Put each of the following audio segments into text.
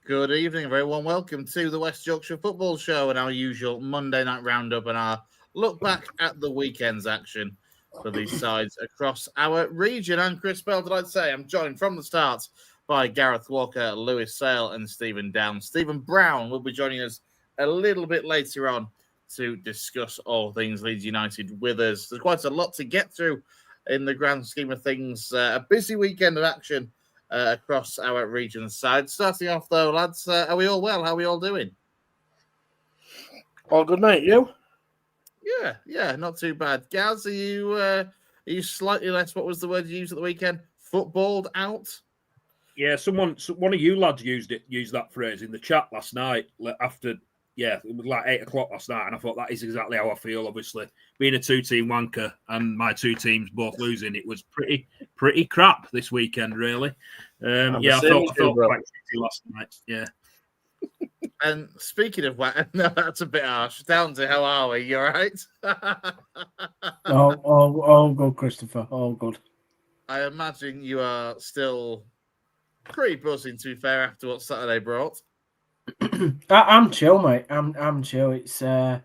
Good evening, everyone. Welcome to the West Yorkshire Football Show and our usual Monday night roundup and our look back at the weekend's action for these sides across our region. I'm Chris Bell. Did I say I'm joined from the start by Gareth Walker, Lewis Sale, and Stephen Downs. Stephen Browne will be joining us a little bit later on to discuss all things Leeds United with us. There's quite a lot to get through in the grand scheme of things. A busy weekend of action across our region side. Starting off, though, lads, are we all well? How are we all doing? All good, mate. You? Yeah, not too bad. Gaz, are you slightly less, what was the word you used at the weekend? Footballed out? Yeah, one of you lads used that phrase in the chat last night after, it was like 8 o'clock last night, and I thought that is exactly how I feel, obviously. Being a two-team wanker and my two teams both losing, it was pretty crap this weekend, really. I felt quite shitty last night, yeah. And speaking of no, that's a bit harsh. Downsy, how are we? You all right? all good, Christopher. All good. I imagine you are still pretty buzzing, to be fair, after what Saturday brought. I'm chill, mate. I'm chill. It's a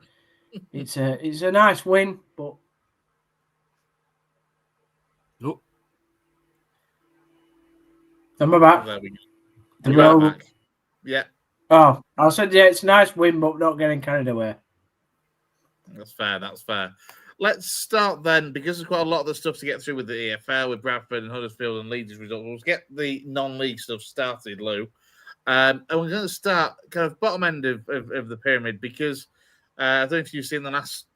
nice win, but am I back? There we go. You're back. Yeah. Oh, I said it's a nice win, but not getting carried away. That's fair. Let's start then, because there's quite a lot of the stuff to get through with the EFL, with Bradford and Huddersfield and Leeds results. We'll get the non-league stuff started, Lou. And we're going to start kind of bottom end of the pyramid, because I don't know if you've seen the last,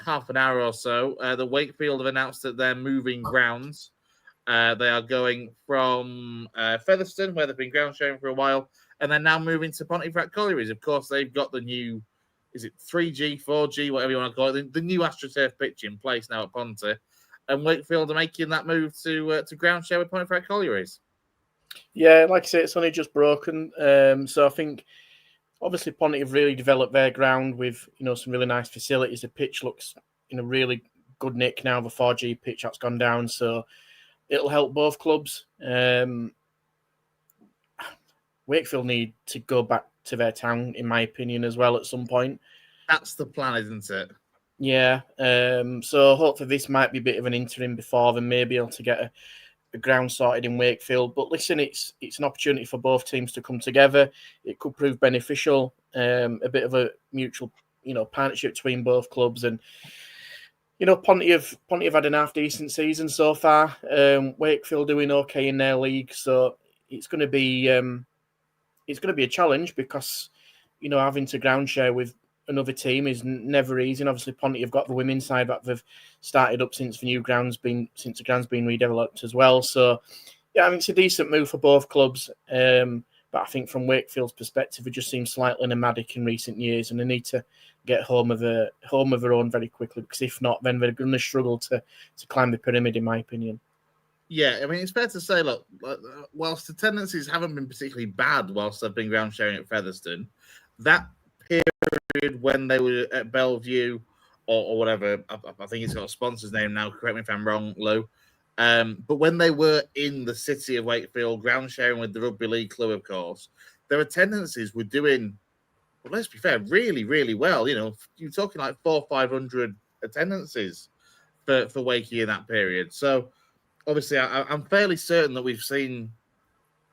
half an hour or so, the Wakefield have announced that they're moving grounds. They are going from Featherstone, where they've been ground sharing for a while, and they're now moving to Pontefract Collieries. Of course, they've got the new, is it 3G, 4G, whatever you want to call it, the new AstroTurf pitch in place now at Ponte. And Wakefield are making that move to ground share with Pontefract Collieries. Yeah, like I say, it's only just broken. So I think, obviously, Ponte have really developed their ground with, some really nice facilities. The pitch looks in a really good nick now. The 4G pitch that's gone down, so it'll help both clubs. Wakefield need to go back to their town, in my opinion, as well at some point. That's the plan, isn't it? Yeah. So hopefully this might be a bit of an interim before then, maybe able to get a ground sorted in Wakefield. But listen, it's an opportunity for both teams to come together. It could prove beneficial. A bit of a mutual, partnership between both clubs. And Ponte have had an half decent season so far. Wakefield doing okay in their league, so it's going to be a challenge, because having to ground share with another team is never easy. And obviously, Ponte have got the women's side that they've started up since the ground's been redeveloped as well. So yeah, I mean, it's a decent move for both clubs. But I think from Wakefield's perspective, it just seems slightly nomadic in recent years, and they need to get home of their own very quickly, because if not, then they're going to struggle to climb the pyramid, in my opinion. Yeah, I mean, it's fair to say, look, whilst the tendencies haven't been particularly bad whilst they've been ground sharing at Featherstone, that period when they were at Bellevue or whatever, I think it's got a sponsor's name now, correct me if I'm wrong, Lou, but when they were in the city of Wakefield, ground sharing with the Rugby League club, of course, their attendances were doing, well, let's be fair, really, really well. You're talking like 400 or 500 attendances for Wakey in that period. So, obviously, I'm fairly certain that we've seen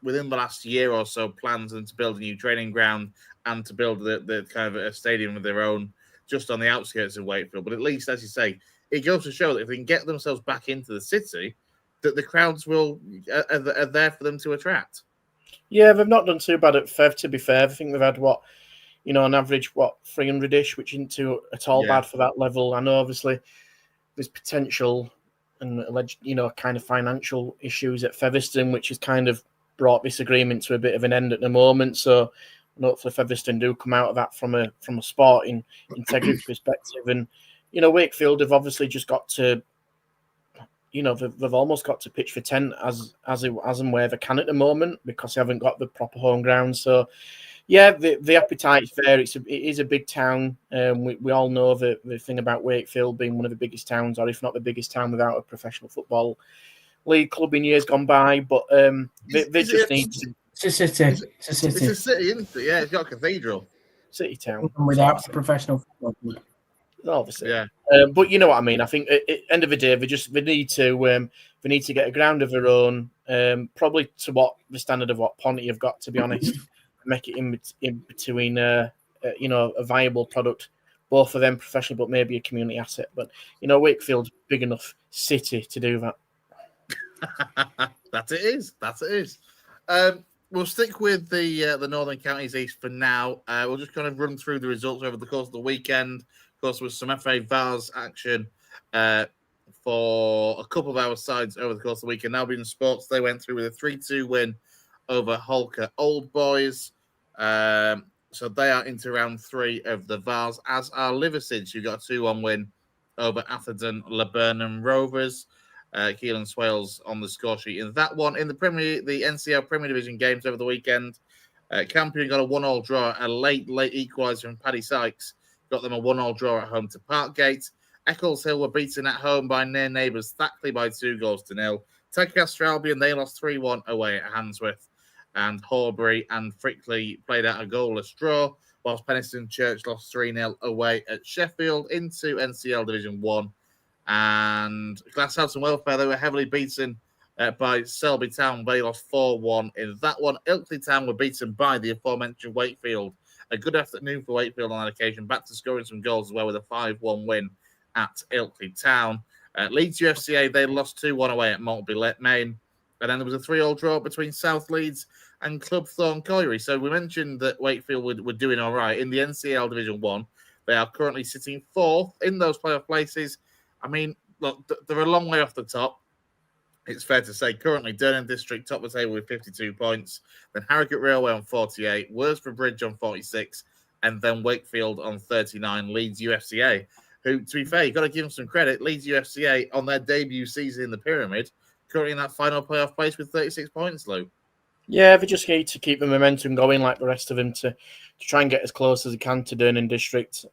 within the last year or so plans to build a new training ground and to build the kind of a stadium of their own just on the outskirts of Wakefield. But at least, as you say, it goes to show that if they can get themselves back into the city, that the crowds are there for them to attract. Yeah, they've not done too bad at Fev, to be fair. I think they've had, on average, 300-ish, which isn't too at all bad for that level. I know, obviously, there's potential and alleged, kind of financial issues at Featherstone, which has kind of brought this agreement to a bit of an end at the moment. So hopefully Featherstone do come out of that from a sporting integrity perspective. And, Wakefield have obviously just got to, they've almost got to pitch for tent as and where they can at the moment, because they haven't got the proper home ground. So, yeah, the appetite's there. It is a big town. We all know the thing about Wakefield being one of the biggest towns, or if not the biggest town without a professional football league club in years gone by. But they just need to. It's a city. It's a It's city. a city, isn't it? Yeah, it's got a cathedral. City town. Without a professional football club. Obviously. Yeah. But you know what I mean. I think at the end of the day, they need to get a ground of their own, probably to what the standard of what Ponty have got, to be honest. Make it in between, a viable product, both of them professionally, but maybe a community asset. But Wakefield's big enough city to do that. That it is. We'll stick with the Northern Counties East for now. We'll just kind of run through the results over the course of the weekend. Of course, with some FA Vars action for a couple of our sides over the course of the weekend. Albion Sports, they went through with a 3-2 win over Holker Old Boys. So they are into round 3 of the Vars, as are Liversidge, who got a 2-1 win over Atherton Laburnum Rovers. Keelan Swales on the score sheet in that one. In the NCL Premier Division games over the weekend, Campion got a 1-1 draw, a late equaliser from Paddy Sykes. Got them a 1-1 draw at home to Parkgate. Eccleshill were beaten at home by near neighbours Thackley by 2-0. Tadcaster Albion, they lost 3-1 away at Handsworth. And Horbury and Frickley played out a goalless draw, whilst Penistone Church lost 3-0 away at Sheffield into NCL Division 1. And Glasshouse and Welfare, they were heavily beaten by Selby Town. They lost 4-1 in that one. Ilkley Town were beaten by the aforementioned Wakefield. A good afternoon for Wakefield on that occasion, back to scoring some goals as well with a 5-1 win at Ilkley Town. Leeds UFCA, they lost 2-1 away at Maltby Main. And then there was a 3-3 draw between South Leeds and Club Thorn Colliery. So we mentioned that Wakefield were doing all right in the NCL Division 1. They are currently sitting 4th in those playoff places. I mean, look, they're a long way off the top. It's fair to say currently Durham District top of the table with 52 points, then Harrogate Railway on 48, Worsford Bridge on 46, and then Wakefield on 39, Leeds UFCA, who, to be fair, you've got to give them some credit. Leeds UFCA on their debut season in the pyramid, currently in that final playoff place with 36 points, Lou. Yeah, they just need to keep the momentum going like the rest of them to try and get as close as they can to Durham District.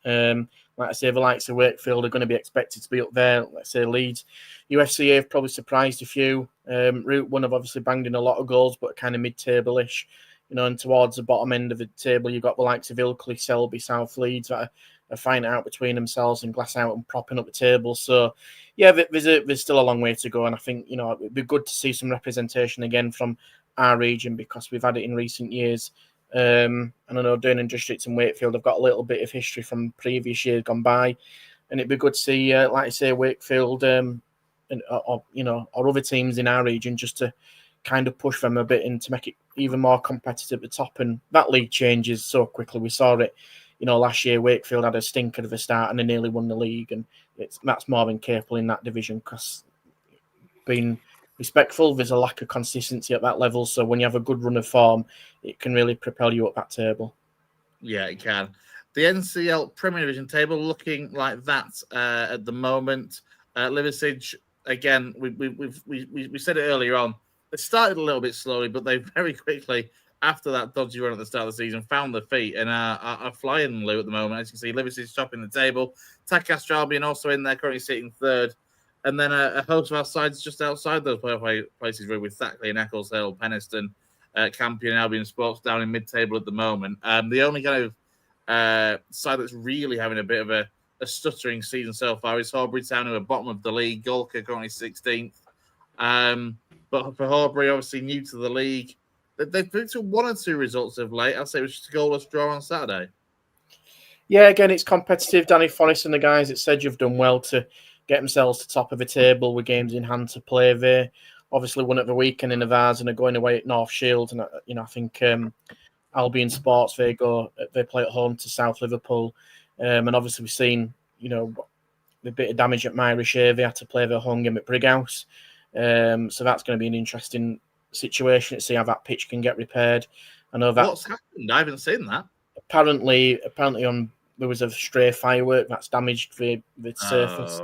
Like I say, the likes of Wakefield are going to be expected to be up there. Let's say Leeds. UFCA have probably surprised a few. Route 1 have obviously banged in a lot of goals, but kind of mid-table-ish. And towards the bottom end of the table, you've got the likes of Ilkley, Selby, South Leeds that are fighting out between themselves and glass out and propping up the table. So, yeah, there's still a long way to go. And I think, it'd be good to see some representation again from our region, because we've had it in recent years. And I know Durham District and Wakefield have got a little bit of history from previous years gone by, and it'd be good to see, like I say, Wakefield or other teams in our region just to kind of push them a bit and to make it even more competitive at the top. And that league changes so quickly. We saw it, last year Wakefield had a stinker at the start and they nearly won the league, and that's more than capable in that division because being respectful, there's a lack of consistency at that level. So when you have a good run of form, it can really propel you up that table. Yeah, it can. The NCL Premier Division table looking like that at the moment. Liversidge, again, we said it earlier on. They started a little bit slowly, but they very quickly, after that dodgy run at the start of the season, found their feet and are flying, Lou, at the moment. As you can see, Liversidge topping the table. Tadcaster Albion also in there, currently sitting 3rd. And then a host of our sides just outside those playoff places with Thackley and Eccleshill, Penistone, Campion, Albion Sports down in mid-table at the moment. The only kind of side that's really having a bit of a stuttering season so far is Horbury Town, who are bottom of the league. Golker currently 16th. But for Horbury, obviously new to the league, they've picked up 1 or 2 results of late. I'll say it was just a goalless draw on Saturday. Yeah, again, it's competitive. Danny Forrest and the guys at Sedge have done well to get themselves to top of the table with games in hand to play there. Obviously won at the weekend in the Vars and are going away at North Shield. And, I think Albion Sports, they play at home to South Liverpool. And obviously we've seen, a bit of damage at Myrish. They had to play their home game at Brighouse. So that's going to be an interesting situation to see how that pitch can get repaired. I know that. What's happened? I haven't seen that. Apparently there was a stray firework that's damaged the surface.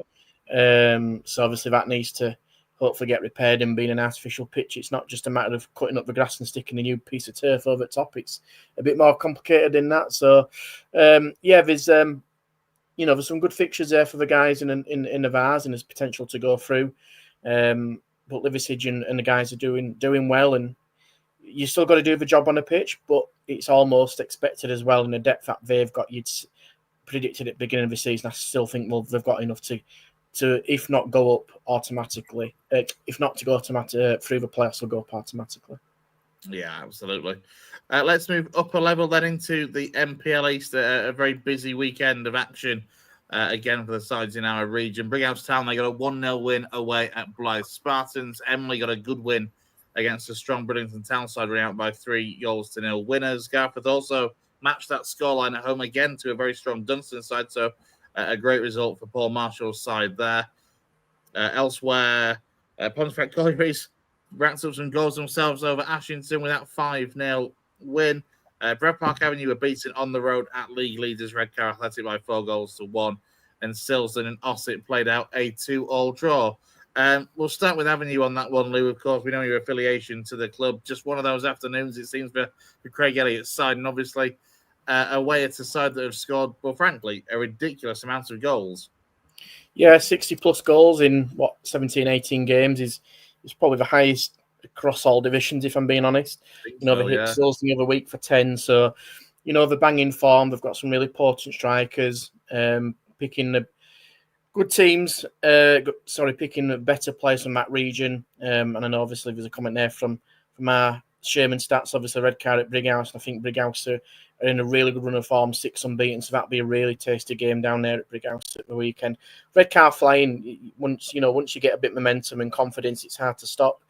So obviously that needs to hopefully get repaired, and being an artificial pitch, it's not just a matter of cutting up the grass and sticking a new piece of turf over the top. It's a bit more complicated than that. So there's there's some good fixtures there for the guys in the Vars, and there's potential to go through. But Liversidge and the guys are doing well, and you still got to do the job on the pitch, but it's almost expected as well in the depth that they've got. You'd predicted at the beginning of the season. I still think they've got enough to if not go up automatically, if not to go automatic through the playoffs, will go up automatically. Yeah, absolutely. Let's move up a level then into the MPL East. A very busy weekend of action again for the sides in our region. Brighouse Town, they got a 1-0 win away at Blythe Spartans. Emily got a good win against a strong Bridlington Town side, running out by 3-0 winners. Gareth also matched that scoreline at home again to a very strong Dunstan side, so a great result for Paul Marshall's side there. Elsewhere, Pontefract Collieries racked up some goals themselves over Ashington with that 5-0 win. Brett Park Avenue were beaten on the road at league leaders Red Car Athletic by 4-1. And Silsden and Ossett played out a 2-2 draw. We'll start with Avenue on that one, Lou. Of course, we know your affiliation to the club. Just one of those afternoons, it seems, for Craig Elliott's side. And obviously, away at a side that have scored, well, frankly, a ridiculous amount of goals. Yeah, 60-plus goals in, 17, 18 games is probably the highest across all divisions, if I'm being honest. They hit Sills the other week for 10. So, they're banging form. They've got some really potent strikers, picking the good teams, picking the better players from that region. And I know, obviously, there's a comment there from our Sherman stats, obviously, Red Car at Brighouse. And I think Brighouse are in a really good run of form, 6 unbeaten. So that'll be a really tasty game down there at Brighouse at the weekend. Red Car flying, once you get a bit of momentum and confidence, it's hard to stop.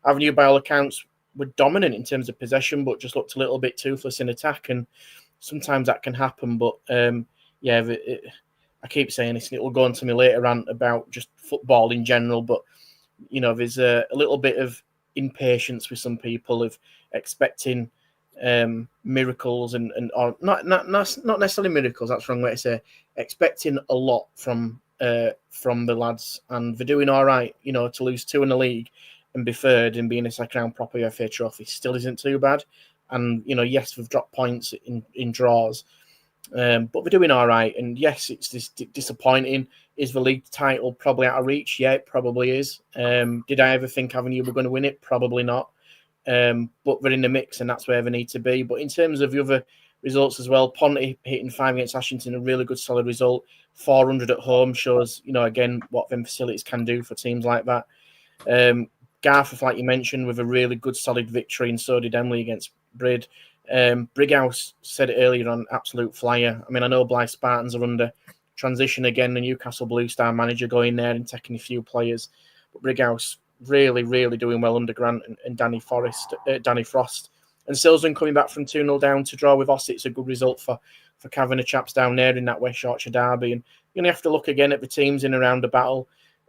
Avenue, by all accounts, were dominant in terms of possession, but just looked a little bit toothless in attack. And sometimes that can happen. But, I keep saying this, and it will go on to me later rant about just football in general. But, there's a little bit of impatience with some people of expecting miracles or not necessarily miracles. That's the wrong way to say. Expecting a lot from the lads, and they're doing all right. To lose 2 in the league and be third and be in a second round proper UFA trophy still isn't too bad. And yes, we've dropped points in draws, but we're doing all right. And yes, it's disappointing. Is the league title probably out of reach? Yeah, it probably is. Did I ever think Avenue were going to win it? Probably not. But they're in the mix, and that's where they need to be. But in terms of the other results as well, Ponty hitting 5 against Ashington, a really good solid result. 400 at home shows, again, what them facilities can do for teams like that. Gareth, like you mentioned, with a really good solid victory, and so did Emily against Brid. Brighouse said it earlier on, absolute flyer. I mean, I know Blythe Spartans are under transition again, the Newcastle Blue Star manager going there and taking a few players. But Brighouse really, really doing well under Grant and Danny Frost. And Silsden coming back from 2-0 down to draw with Ossett. It's a good result for Cavanagh chaps down there in that West Yorkshire derby. And you're going to have to look again at the teams in around the battle.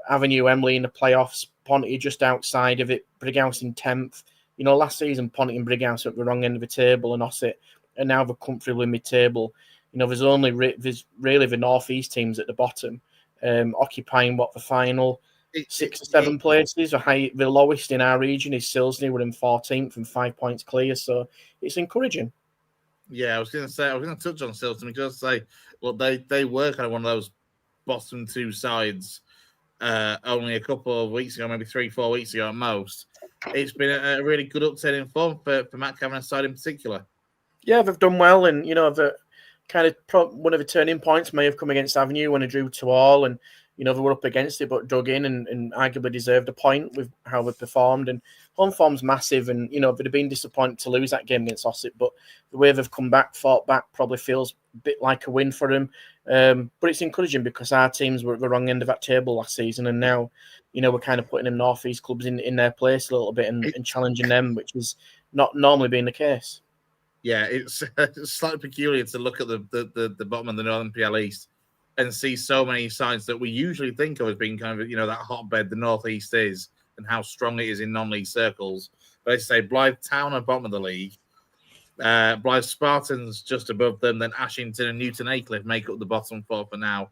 Avenue, Emily in the playoffs, Ponty just outside of it, Brighouse in 10th. Last season, Ponty and Brighouse at the wrong end of the table and Ossett, and now they're comfortably mid-table. There's really the North East teams at the bottom, occupying the final 6 or 7 places. The lowest in our region is Silsden. We're in 14th and 5 points clear, so it's encouraging. Yeah, I was going to touch on Silsden because they were kind of one of those bottom 2 sides only a couple of weeks ago, maybe 3-4 weeks ago at most. It's been a really good upturn in form for Matt Cavanagh's side in particular. Yeah, they've done well, and the kind of one of the turning points may have come against Avenue when they drew 2-2, and they were up against it but dug in and arguably deserved a point with how they performed. And home form's massive, and they'd have been disappointed to lose that game against Ossett, but the way they've fought back probably feels a bit like a win for them. But it's encouraging because our teams were at the wrong end of that table last season, and now we're kind of putting them North East clubs in their place a little bit and challenging them, which is not normally being the case. Yeah, it's slightly peculiar to look at the bottom of the Northern PL East and see so many sides that we usually think of as being kind of that hotbed the North East is, and how strong it is in non-league circles. But I say Blythe Town are bottom of the league, Blythe Spartans just above them, then Ashington and Newton Aycliffe make up the bottom 4 for now.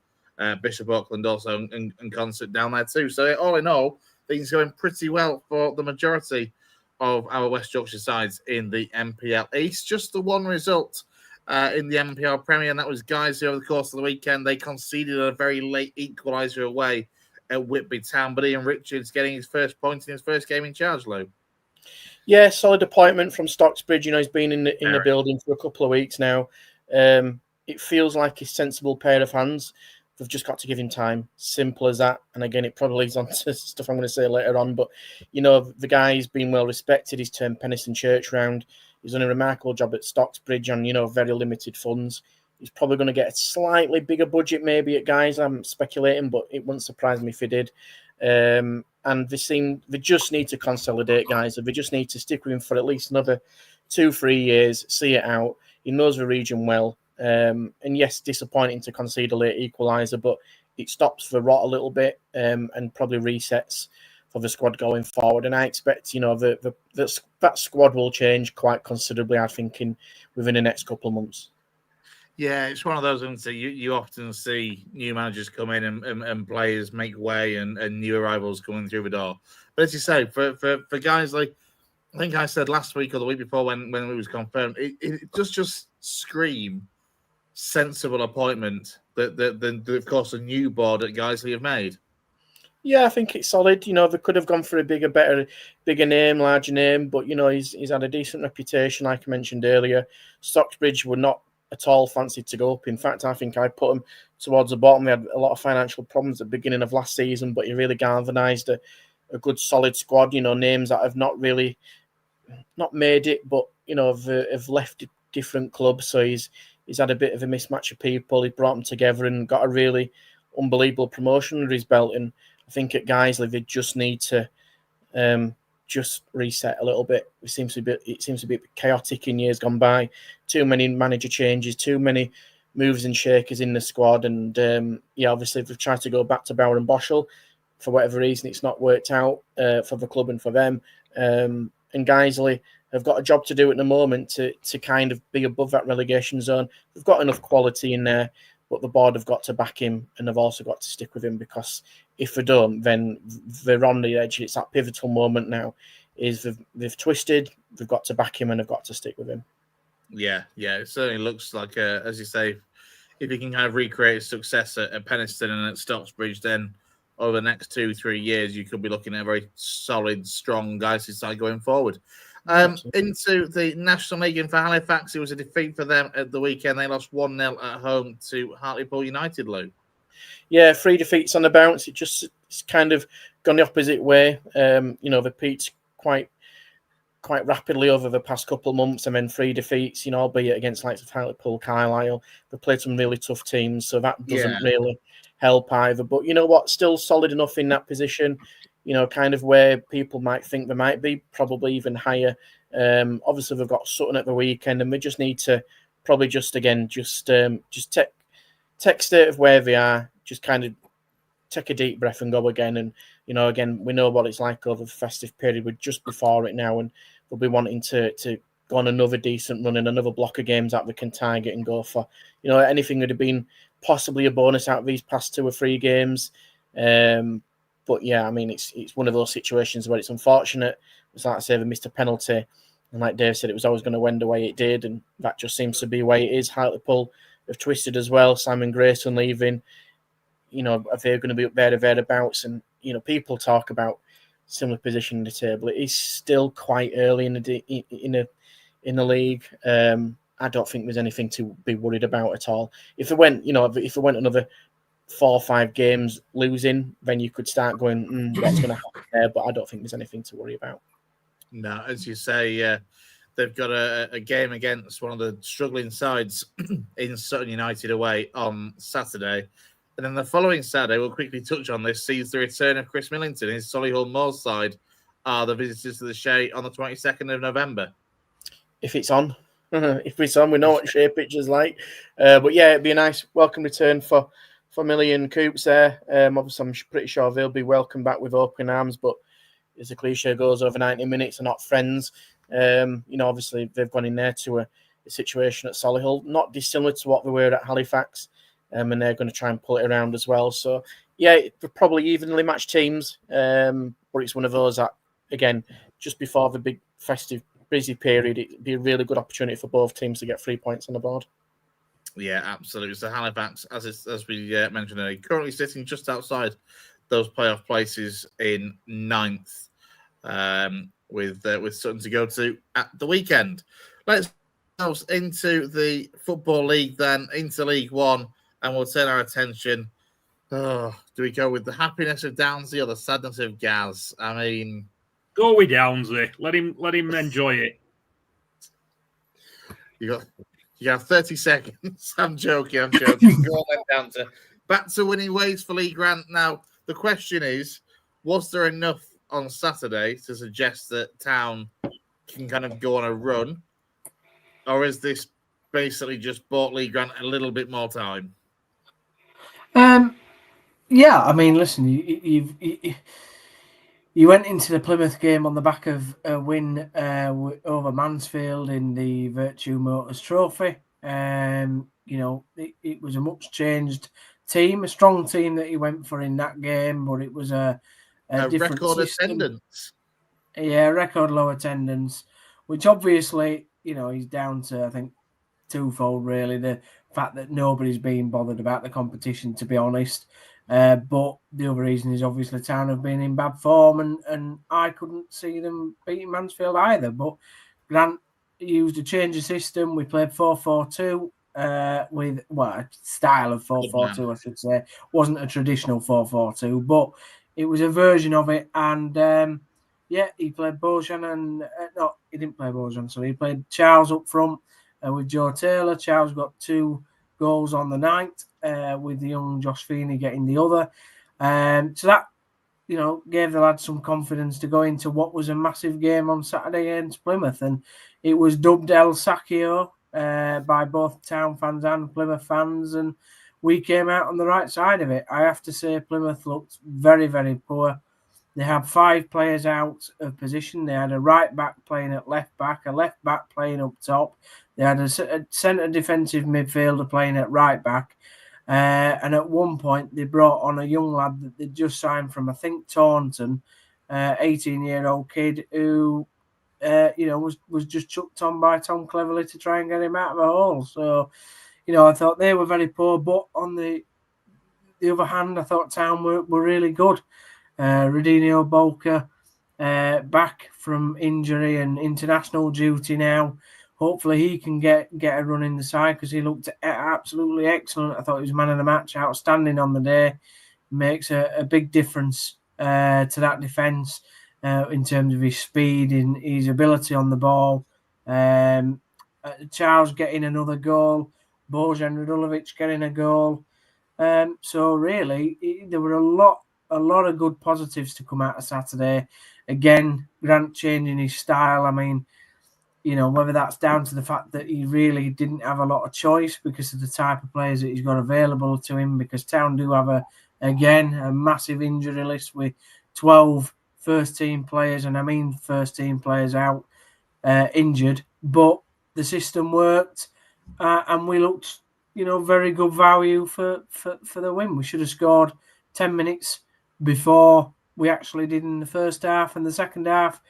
Bishop Auckland also and Concert down there too. So all in all, things going pretty well for the majority of our West Yorkshire sides in the MPL East. Just the one result in the MPL Premier, and that was Guys over the course of the weekend. They conceded a very late equaliser away at Whitby Town, but Ian Richards getting his first point in his first game in charge, Lou. Yeah, solid appointment from Stocksbridge. You know, he's been in the building for a couple of weeks now. It feels like a sensible pair of hands. They've just got to give him time. Simple as that. And again, it probably leads on to stuff I'm going to say later on. But, you know, the guy's been well respected. He's turned Penistone Church round. He's done a remarkable job at Stocksbridge on, you know, very limited funds. He's probably going to get a slightly bigger budget maybe at Guys. I'm speculating, but it wouldn't surprise me if he did. And they just need to consolidate, guys. They just need to stick with him for at least another 2-3 years, see it out. He knows the region well. And yes, disappointing to concede a late equaliser, but it stops the rot a little bit and probably resets for the squad going forward. And I expect, you know, that squad will change quite considerably, I think, within the next couple of months. Yeah, it's one of those things that you often see new managers come in and players make way and new arrivals coming through the door. But as you say, for guys like, I think I said last week or the week before when it was confirmed, it does just scream sensible appointment that of course a new board at Guiseley have made. Yeah, I think it's solid. You know, they could have gone for a bigger name, larger name, but you know, he's had a decent reputation, like I mentioned earlier. Stocksbridge were not at all fancied to go up. In fact, I think I put them towards the bottom. They had a lot of financial problems at the beginning of last season, but he really galvanised a good, solid squad. You know, names that have not made it, but you know, have left different clubs. So he's had a bit of a mismatch of people. He brought them together and got a really unbelievable promotion under his belt. And I think at Guiseley they just need to just reset a little bit. It seems to be chaotic in years gone by. Too many manager changes, too many moves and shakers in the squad, and obviously they've tried to go back to Bauer and Boschel. For whatever reason, it's not worked out for the club and for them. And Guiseley have got a job to do at the moment to kind of be above that relegation zone. They've got enough quality in there, but the board have got to back him, and they've also got to stick with him, because if they don't, then they're on the edge. It's that pivotal moment now. They've twisted, they've got to back him, and they've got to stick with him. Yeah, it certainly looks like, as you say, if he can kind of recreate success at Penistone and at Stocksbridge, then over the next 2-3 years, you could be looking at a very solid, strong Guiseley side going forward. Into the National League for Halifax, it was a defeat for them at the weekend. They lost 1-0 at home to Hartlepool United, Lou. Yeah, 3 defeats on the bounce. It's kind of gone the opposite way. The peaked quite rapidly over the past couple of months, and then 3 defeats, albeit against likes of Hartlepool, Carlisle. They played some really tough teams, so that doesn't really help either. But you know what? Still solid enough in that position, kind of where people might think they might be, probably even higher. Obviously, they've got Sutton at the weekend, and we just need to probably just take state of where they are, just kind of take a deep breath and go again. And, again, we know what it's like over the festive period. We're just before it now, and they'll be wanting to go on another decent run and another block of games that we can target and go for. Anything would have been possibly a bonus out of these past 2 or 3 games. But yeah, I mean, it's one of those situations where it's unfortunate. It's like I say, they missed a penalty. And like Dave said, it was always going to end the way it did. And that just seems to be the way it is. Hartlepool have twisted as well. Simon Grayson leaving. Are they going to be up there or thereabouts? And, people talk about similar position in the table. It is still quite early in the league. I don't think there's anything to be worried about at all. If it went another 4 or 5 games losing, then you could start going, what's going to happen there? But I don't think there's anything to worry about. No, as you say, they've got a game against one of the struggling sides in Sutton United away on Saturday. And then the following Saturday, we'll quickly touch on this, sees the return of Chris Millington. His Solihull Moors side are the visitors to the Shea on the 22nd of November. If it's on. If it's on, we know what Shea pitch is like. But yeah, it'd be a nice welcome return for Millie and Coops there. Obviously, I'm pretty sure they'll be welcomed back with open arms, but as the cliche goes, over 90 minutes are not friends. Obviously, they've gone in there to a situation at Solihull, not dissimilar to what they were at Halifax, and they're going to try and pull it around as well. So, yeah, they're probably evenly matched teams, but it's one of those that, again, just before the big festive busy period, it'd be a really good opportunity for both teams to get 3 points on the board. Yeah, absolutely. So Halifax, as we mentioned earlier, currently sitting just outside those playoff places in 9th. with something to go to at the weekend. Let's go into the Football League then, into League One, and we'll turn our attention. Do we go with the happiness of Downsy or the sadness of Gaz? I mean, go with Downsy. Let him enjoy it. You have 30 seconds. I'm joking. Go on then, Downsy. Back to winning ways for Lee Grant. Now, the question is, was there enough on Saturday to suggest that Town can kind of go on a run? Or is this basically just bought Lee Grant a little bit more time? Yeah, I mean, listen, you went into the Plymouth game on the back of a win over Mansfield in the Virtue Motors Trophy. It was a much changed team, a strong team that he went for in that game, but it was a different record system. Attendance. Yeah, record low attendance, which obviously, he's down to, I think, twofold, really. The fact that nobody's being bothered about the competition, to be honest. But the other reason is obviously Town have been in bad form, and I couldn't see them beating Mansfield either. But Grant used a change of system. We played 4-4-2 with a style of 4-4-2, I should say. Wasn't a traditional 4-4-2, but it was a version of it. And he played Bojan and no, he didn't play Bojan. So he played Charles up front with Joe Taylor. Charles got 2 goals on the night, with the young Josh Feeney getting the other. So that, gave the lads some confidence to go into what was a massive game on Saturday against Plymouth. And it was dubbed El Sacchio by both Town fans and Plymouth fans. And we came out on the right side of it. I have to say Plymouth looked very, very poor. They had 5 players out of position. They had a right back playing at left back, a left back playing up top. They had a centre defensive midfielder playing at right back. And at one point, they brought on a young lad that they'd just signed from, I think, Taunton, 18-year-old kid who, was just chucked on by Tom Cleverley to try and get him out of a hole. So, I thought they were very poor. But on the other hand, I thought Town were really good. Radinho Bolker back from injury and international duty now. Hopefully he can get a run in the side because he looked absolutely excellent. I thought he was man of the match, outstanding on the day. Makes a big difference to that defence in terms of his speed and his ability on the ball. Charles getting another goal. Bojan Radulovic getting a goal. So really, there were a lot of good positives to come out of Saturday. Again, Grant changing his style. I mean, whether that's down to the fact that he really didn't have a lot of choice because of the type of players that he's got available to him, because Town do have a massive injury list with 12 first-team players, and I mean first-team players out injured. But the system worked, and we looked, very good value for the win. We should have scored 10 minutes before we actually did in the first half. And the second half,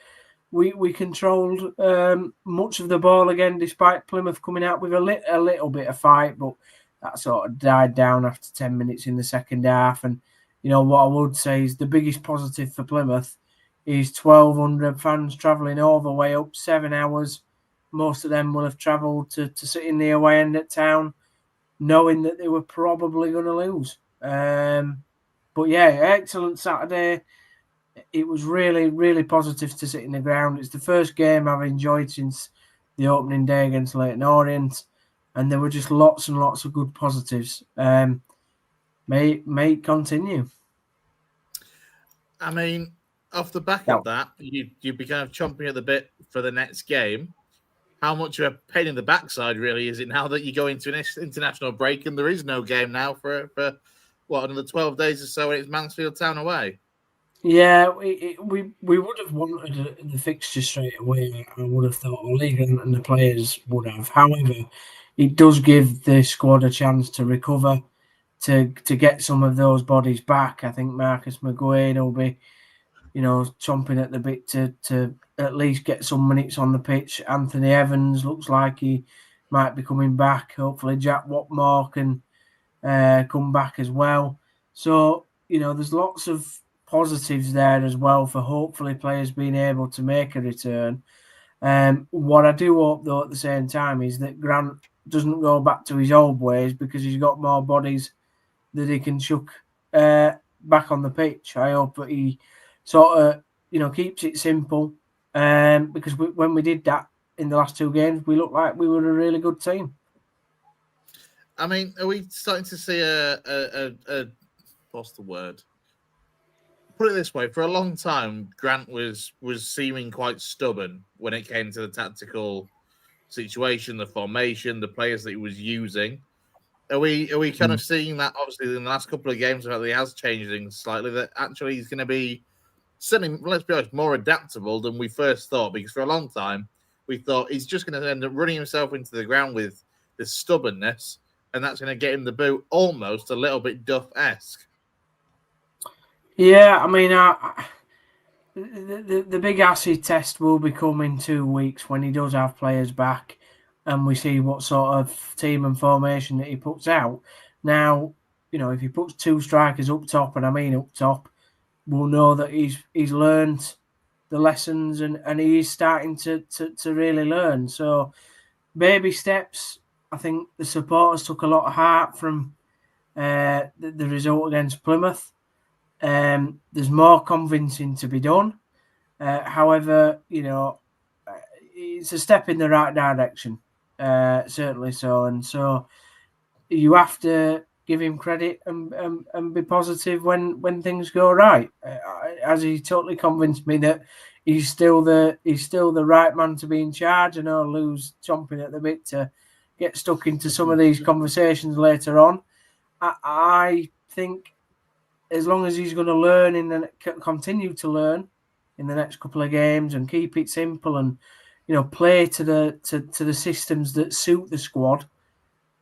we controlled much of the ball again, despite Plymouth coming out with a little bit of fight, but that sort of died down after 10 minutes in the second half. And, what I would say is the biggest positive for Plymouth is 1,200 fans travelling all the way up 7 hours. Most of them will have travelled to sit in the away end at Town, knowing that they were probably going to lose. But yeah, excellent Saturday. It was really, really positive to sit in the ground. It's the first game I've enjoyed since the opening day against Leyton Orient, and there were just lots and lots of good positives. May it continue. I mean, off the back of that, you'd be kind of chomping at the bit for the next game. How much of a pain in the backside, really, is it now that you go into an international break and there is no game now for another 12 days or so, and it's Mansfield Town away? Yeah, we would have wanted the fixture straight away. I would have thought, or League and the players would have. However, it does give the squad a chance to recover, to get some of those bodies back. I think Marcus McGuane will be, chomping at the bit to at least get some minutes on the pitch. Anthony Evans looks like he might be coming back. Hopefully Jack Watmore can come back as well. So, there's lots of positives there as well for hopefully players being able to make a return. What I do hope, though, at the same time is that Grant doesn't go back to his old ways because he's got more bodies that he can chuck back on the pitch. I hope that he sort of, keeps it simple. Because when we did that in the last 2 games, we looked like we were a really good team. I mean, are we starting to see a what's the word? Put it this way: for a long time, Grant was seeming quite stubborn when it came to the tactical situation, the formation, the players that he was using. Are we kind of seeing that? Obviously, in the last couple of games, he has changed things slightly. That actually he's going to be certainly, let's be honest, more adaptable than we first thought. Because for a long time, we thought he's just going to end up running himself into the ground with this stubbornness, and that's going to get him the boot almost a little bit Duff-esque. Yeah, I mean, the big acid test will become in 2 weeks when he does have players back and we see what sort of team and formation that he puts out. Now, if he puts 2 strikers up top, and I mean up top, we'll know that he's learned the lessons and he is starting to really learn. So, baby steps. I think the supporters took a lot of heart from the result against Plymouth. There's more convincing to be done. However, it's a step in the right direction, certainly so. And so you have to give him credit and be positive when things go right. As he totally convinced me that he's still the right man to be in charge. I know Lou's chomping at the bit to get stuck into some of these conversations later on. I think as long as he's going to learn and continue to learn in the next couple of games and keep it simple and play to the systems that suit the squad,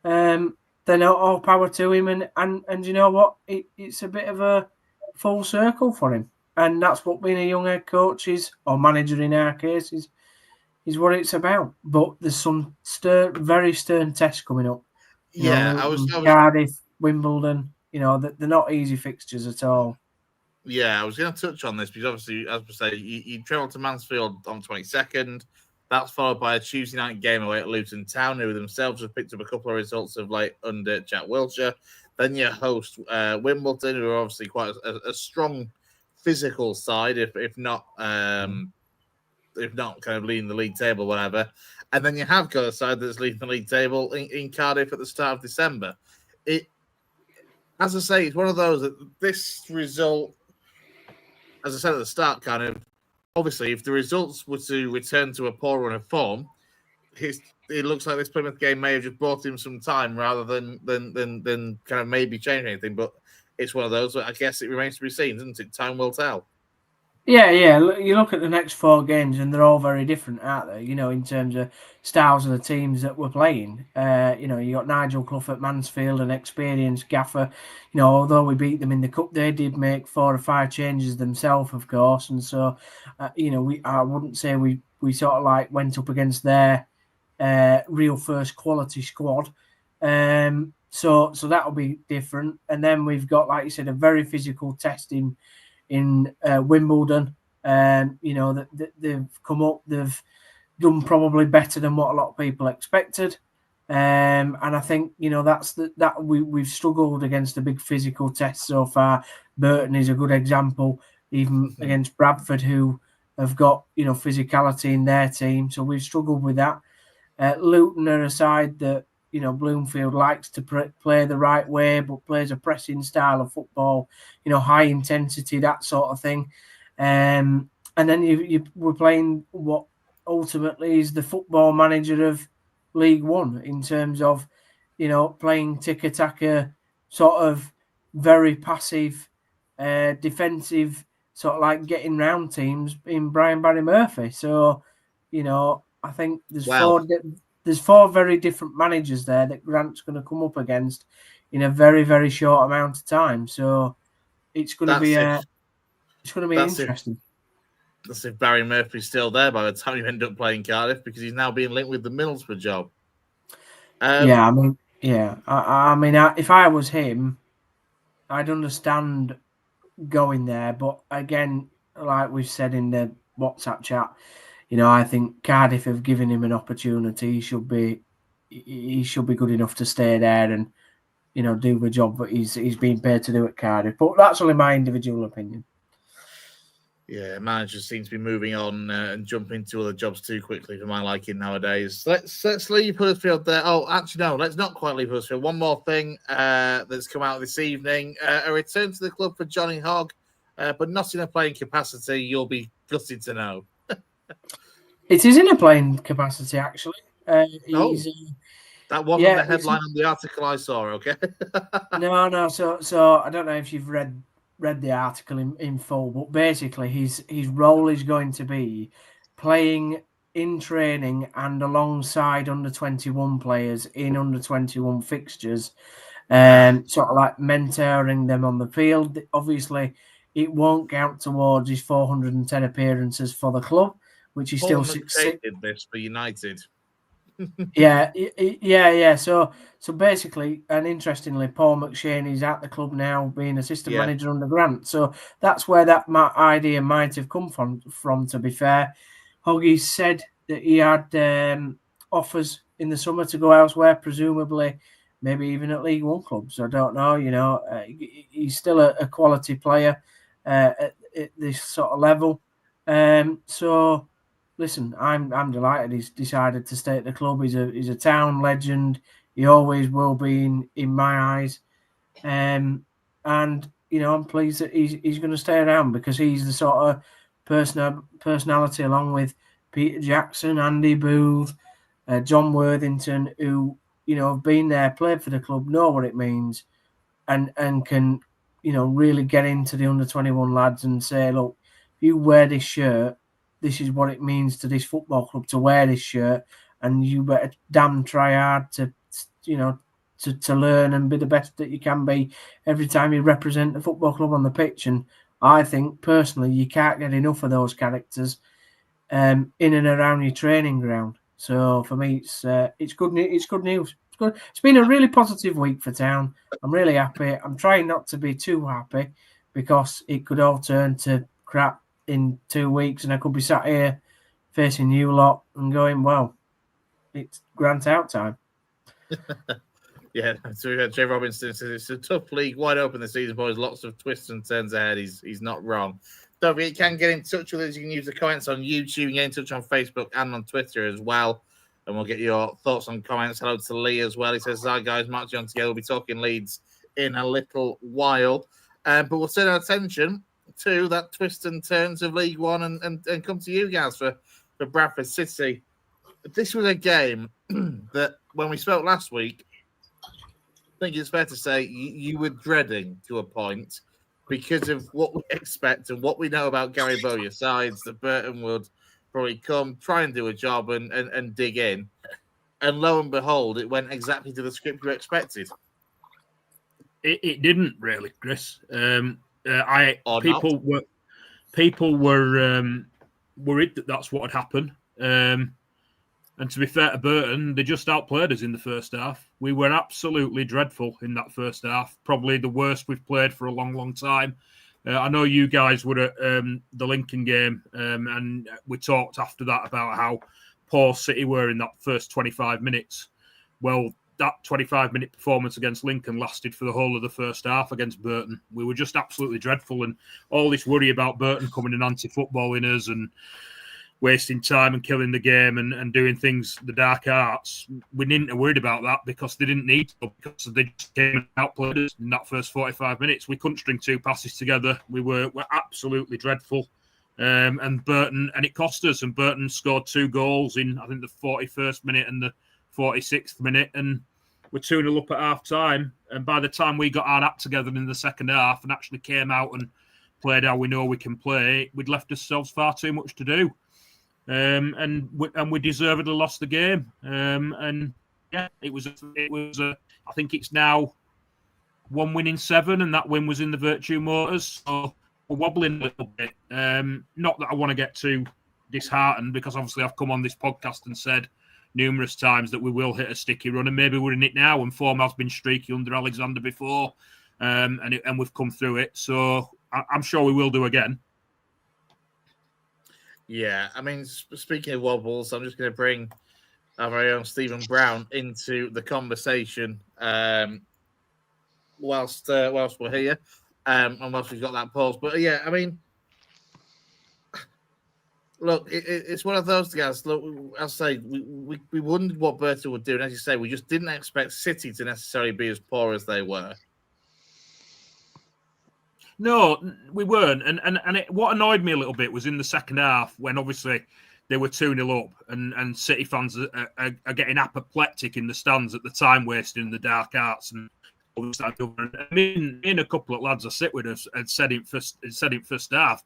then all power to him. And you know what? It's a bit of a full circle for him, and that's what being a young head coach is, or manager in our case, is what it's about. But there's some very stern tests coming up. I was Cardiff, Wimbledon. They're not easy fixtures at all. Yeah, I was going to touch on this because obviously, as we say, you travel to Mansfield on 22nd. That's followed by a Tuesday night game away at Luton Town, who themselves have picked up a couple of results of late under Jack Wilshere. Then you host Wimbledon, who are obviously quite a strong physical side, if not kind of leading the league table, whatever. And then you have got a side that's leading the league table in Cardiff at the start of December. As I say, it's one of those that this result, as I said at the start, kind of obviously, if the results were to return to a poor run of form, it looks like this Plymouth game may have just bought him some time rather than kind of maybe change anything. But it's one of those that I guess it remains to be seen, doesn't it? Time will tell. Yeah. You look at the next 4 games, and they're all very different, aren't they? In terms of styles of the teams that we're playing. You got Nigel Clough at Mansfield, an experienced gaffer. Although we beat them in the cup, they did make 4 or 5 changes themselves, of course. And so, I wouldn't say we sort of like went up against their real first quality squad. So that'll be different. And then we've got, like you said, a very physical test in Wimbledon. That they've come up, they've done probably better than what a lot of people expected. And I think we've struggled against a big physical test so far. Burton is a good example, even against Bradford, who have got physicality in their team. So we've struggled with that. Luton are a side that Bloomfield likes to play the right way, but plays a pressing style of football, high intensity, that sort of thing. And then we're playing what ultimately is the football manager of League One in terms of, playing tiki-taka, sort of very passive, defensive, sort of like getting round teams in Brian Barry Murphy. So, I think there's 4 very different managers there that Grant's going to come up against in a very, very short amount of time. So it's going to be interesting. That's if Barry Murphy's still there by the time you end up playing Cardiff, because he's now being linked with the Middlesbrough job. I mean, if I was him, I'd understand going there. But again, like we've said in the WhatsApp chat, I think Cardiff have given him an opportunity. He should be good enough to stay there and do the job that he's been paid to do at Cardiff. But that's only my individual opinion. Yeah, managers seem to be moving on and jumping to other jobs too quickly for my liking nowadays. Let's leave Huddersfield there. Oh, actually, no, let's not quite leave Huddersfield. One more thing that's come out this evening: a return to the club for Johnny Hogg, but not in a playing capacity. You'll be gutted to know. It is in a playing capacity, actually. He's. That wasn't the headline on the article I saw. Okay. No. So I don't know if you've read the article in full, but basically his role is going to be playing in training and alongside under 21 players in under 21 fixtures, sort of like mentoring them on the field. Obviously, it won't count towards his 410 appearances for the club, which is still this for United. Yeah. So basically, and interestingly, Paul McShane is at the club now, being assistant manager under Grant. So that's where that idea might have come from. To be fair, Hoggy said that he had offers in the summer to go elsewhere, presumably, maybe even at League One clubs. I don't know. He's still a quality player at this sort of level. So. Listen, I'm delighted he's decided to stay at the club. He's a town legend. He always will be in my eyes. And I'm pleased that he's going to stay around because he's the sort of personality, along with Peter Jackson, Andy Booth, John Worthington, who have been there, played for the club, know what it means, and can really get into the under 21 lads and say, look, if you wear this shirt, this is what it means to this football club to wear this shirt, and you better damn try hard to learn and be the best that you can be every time you represent the football club on the pitch. And I think personally, you can't get enough of those characters in and around your training ground. So for me, it's good news. It's good news. It's good. It's been a really positive week for Town. I'm really happy. I'm trying not to be too happy because it could all turn to crap in 2 weeks, and I could be sat here facing you lot and going, well, it's Grant out time. Yeah, so Jay Robinson says it's a tough league, wide open this season, boys. Lots of twists and turns ahead. He's not wrong. Don't forget, you can get in touch with us. You can use the comments on YouTube, you can get in touch on Facebook and on Twitter as well. And we'll get your thoughts and comments. Hello to Lee as well. He says, hi guys, Mark John together. We'll be talking Leeds in a little while. But we'll turn our attention to that twist and turns of League One and come to you guys for Bradford City. This was a game that when we spoke last week, I think it's fair to say you were dreading to a point because of what we expect and what we know about Gary Bowyer sides, that Burton would probably come, try and do a job and dig in. And lo and behold, it went exactly to the script you expected. It didn't really, Chris. People were worried that that's what had happened. And to be fair to Burton, they just outplayed us in the first half. We were absolutely dreadful in that first half. Probably the worst we've played for a long, long time. I know you guys were at the Lincoln game, and we talked after that about how poor City were in that first 25 minutes. Well, that 25-minute performance against Lincoln lasted for the whole of the first half against Burton. We were just absolutely dreadful, and all this worry about Burton coming and anti-footballing us and wasting time and killing the game and doing things, the dark arts, we needn't have worried about that because they didn't need to, because they just came and outplayed us in that first 45 minutes. We couldn't string two passes together. We're absolutely dreadful. And Burton, and it cost us, and Burton scored 2 goals in, I think, the 41st minute and the 46th minute, and we're 2-0 up at half time. And by the time we got our act together in the second half and actually came out and played how we know we can play, we'd left ourselves far too much to do. And we deservedly lost the game. And yeah, it was I think it's now 1 win in 7, and that win was in the Virtue Motors. So we're wobbling a little bit. Not that I want to get too disheartened, because obviously I've come on this podcast and said numerous times that we will hit a sticky run, and maybe we're in it now. And form has been streaky under Alexander before, and we've come through it. So I'm sure we will do again. Yeah, I mean, speaking of wobbles, I'm just going to bring our very own Stephen Browne into the conversation whilst we're here, and whilst we've got that pause. But yeah, I mean, look, it's one of those guys. Look, I'll say we wondered what Burton would do, and as you say, we just didn't expect City to necessarily be as poor as they were. No, we weren't. And what annoyed me a little bit was in the second half when obviously they were 2-0 up and City fans are getting apoplectic in the stands at the time wasted in the dark arts and all this stuff. And me and a couple of lads I sit with us had said in first half,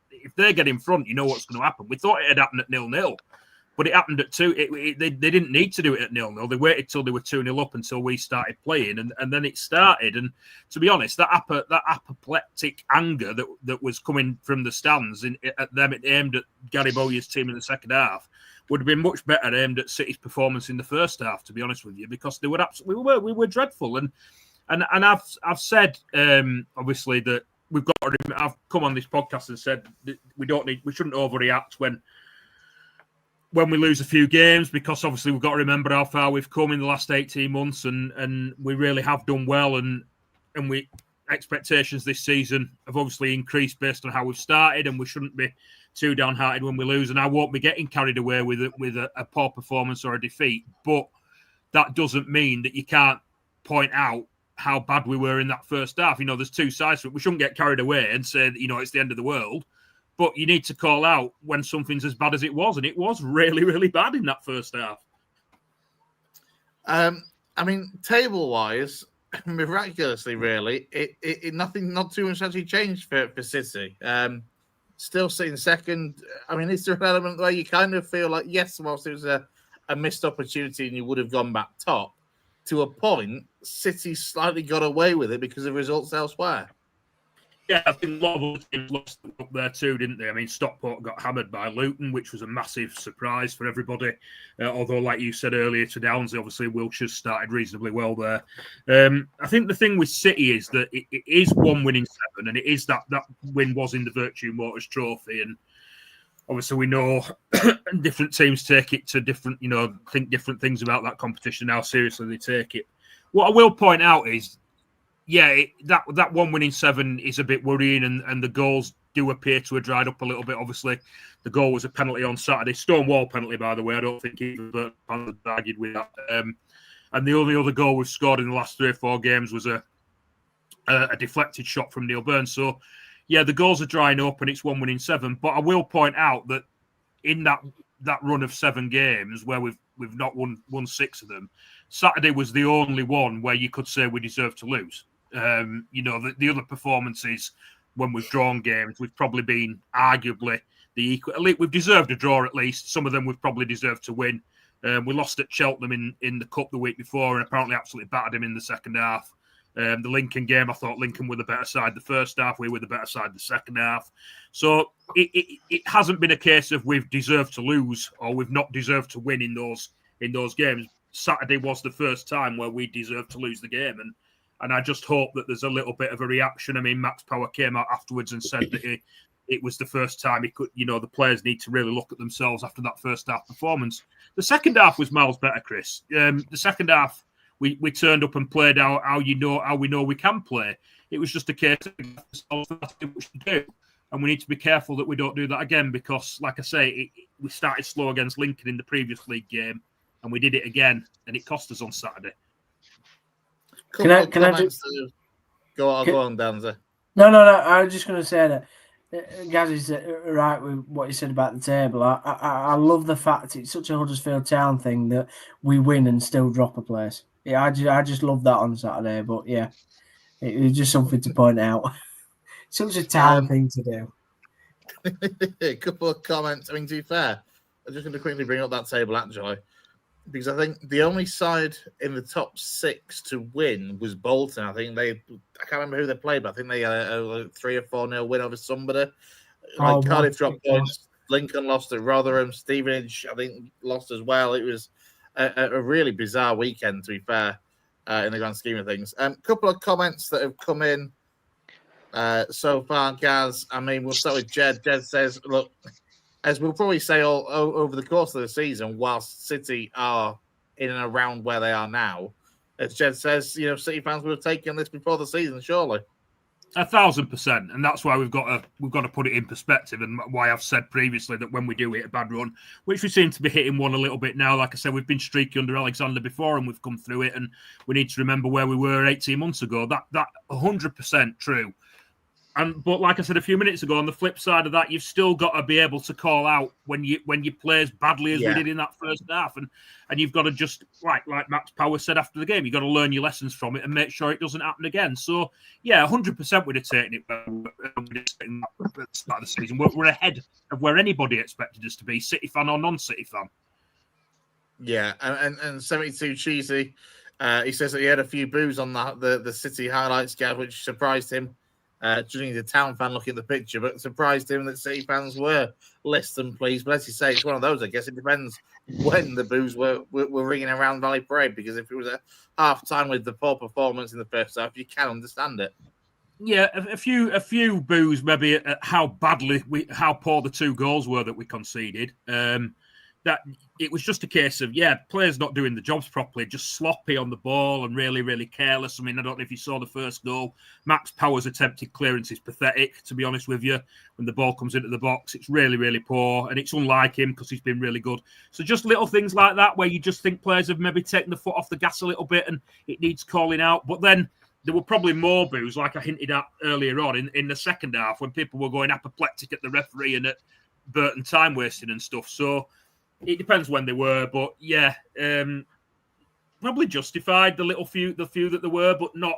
if they get in front, you know what's going to happen. We thought it had happened at 0-0. But it happened at 2. They didn't need to do it at 0-0. They waited till they were 2-0 up until we started playing, and then it started. And to be honest, that apoplectic anger that was coming from the stands at them aimed at Gary Bowyer's team in the second half would have been much better aimed at City's performance in the first half. To be honest with you, because they were we were dreadful. And I've said obviously that we've got to. I've come on this podcast and said that we shouldn't overreact when we lose a few games, because obviously we've got to remember how far we've come in the last 18 months and we really have done well, and we expectations this season have obviously increased based on how we've started, and we shouldn't be too downhearted when we lose, and I won't be getting carried away with a poor performance or a defeat, but that doesn't mean that you can't point out how bad we were in that first half. You know, there's two sides to it. We shouldn't get carried away and say that, you know, it's the end of the world. But you need to call out when something's as bad as it was, and it was really, really bad in that first half. I mean, table-wise, miraculously, really, not too much actually changed for City. Still sitting second. I mean, is there an element where you kind of feel like, yes, whilst it was a missed opportunity and you would have gone back top, to a point, City slightly got away with it because of results elsewhere? Yeah, I think a lot of other teams lost up there too, didn't they? I mean, Stockport got hammered by Luton, which was a massive surprise for everybody. Although, like you said earlier to Downsy, obviously Wiltshire's started reasonably well there. I think the thing with City is that it is 1 win in 7, and it is that win was in the Virtue Motors Trophy. And obviously we know different teams take it to different, you know, think different things about that competition, how seriously they take it. What I will point out is, yeah, that 1 win in 7 is a bit worrying, and the goals do appear to have dried up a little bit. Obviously, the goal was a penalty on Saturday, Stonewall penalty, by the way. I don't think even Burton argued with that. And the only other goal we've scored in the last 3 or 4 games was a deflected shot from Neil Burns. So, yeah, the goals are drying up, and it's 1 win in 7. But I will point out that in that run of 7 games where we've not won 6 of them, Saturday was the only one where you could say we deserve to lose. You know, the other performances when we've drawn games, we've probably been arguably the equal. We've deserved a draw at least. Some of them we've probably deserved to win. We lost at Cheltenham in the Cup the week before, and apparently absolutely battered him in the second half. The Lincoln game, I thought Lincoln were the better side the first half. We were the better side the second half. So it hasn't been a case of we've deserved to lose or we've not deserved to win in those games. Saturday was the first time where we deserved to lose the game, and I just hope that there's a little bit of a reaction. I mean, Max Power came out afterwards and said that it was the first time he could, you know, the players need to really look at themselves after that first half performance. The second half was miles better, Chris. The second half, we turned up and played how we know we can play. It was just a case of what we should do. And we need to be careful that we don't do that again, because, like I say, we started slow against Lincoln in the previous league game, and we did it again, and it cost us on Saturday. Can I just go on, Danza? No. I was just going to say that Gazzy's right with what he said about the table. I love the fact it's such a Huddersfield Town thing that we win and still drop a place. Yeah, I just love that on Saturday. But yeah, it was just something to point out. Such a town thing to do. A couple of comments. I mean, to be fair, I'm just going to quickly bring up that table actually, because I think the only side in the top 6 to win was Bolton. I think I can't remember who they played, but I think they had a 3 or 4-0 win over somebody. Cardiff dropped points. Lincoln lost at Rotherham. Stevenage, I think, lost as well. It was a really bizarre weekend, to be fair, in the grand scheme of things. A couple of comments that have come in. so far, Gaz. I mean, we'll start with Jed. Jed says, look, as we'll probably say all over the course of the season, whilst City are in and around where they are now, as Jed says, City fans would have taken this before the season, surely. 1,000%, and that's why we've got to put it in perspective, and why I've said previously that when we do hit a bad run, which we seem to be hitting one a little bit now, like I said, we've been streaky under Alexander before, and we've come through it, and we need to remember where we were 18 months ago. That 100% true. But like I said a few minutes ago, on the flip side of that, you've still got to be able to call out when you play as badly as we did in that first half, and you've got to just like Max Power said after the game, you've got to learn your lessons from it and make sure it doesn't happen again. So yeah, 100% we'd have taken it at the start of the season. We're ahead of where anybody expected us to be, City fan or non-City fan. Yeah, and 72 Cheesy, he says that he had a few boos on the City highlights, Gav, which surprised him. Judging the town fan looking at the picture, but surprised him that City fans were less than pleased. But as you say, it's one of those. I guess it depends when the boos were ringing around Valley Parade, because if it was a half time with the poor performance in the first half, you can understand it. Yeah, a few boos maybe at how poor the 2 goals were that we conceded. That it was just a case of, players not doing the jobs properly, just sloppy on the ball and really, really careless. I mean, I don't know if you saw the first goal. Max Power's attempted clearance is pathetic, to be honest with you. When the ball comes into the box, it's really, really poor, and it's unlike him because he's been really good. So just little things like that where you just think players have maybe taken the foot off the gas a little bit and it needs calling out. But then there were probably more boos, like I hinted at earlier on, in the second half, when people were going apoplectic at the referee and at Burton time wasting and stuff. So it depends when they were, but probably justified the few that there were, but not,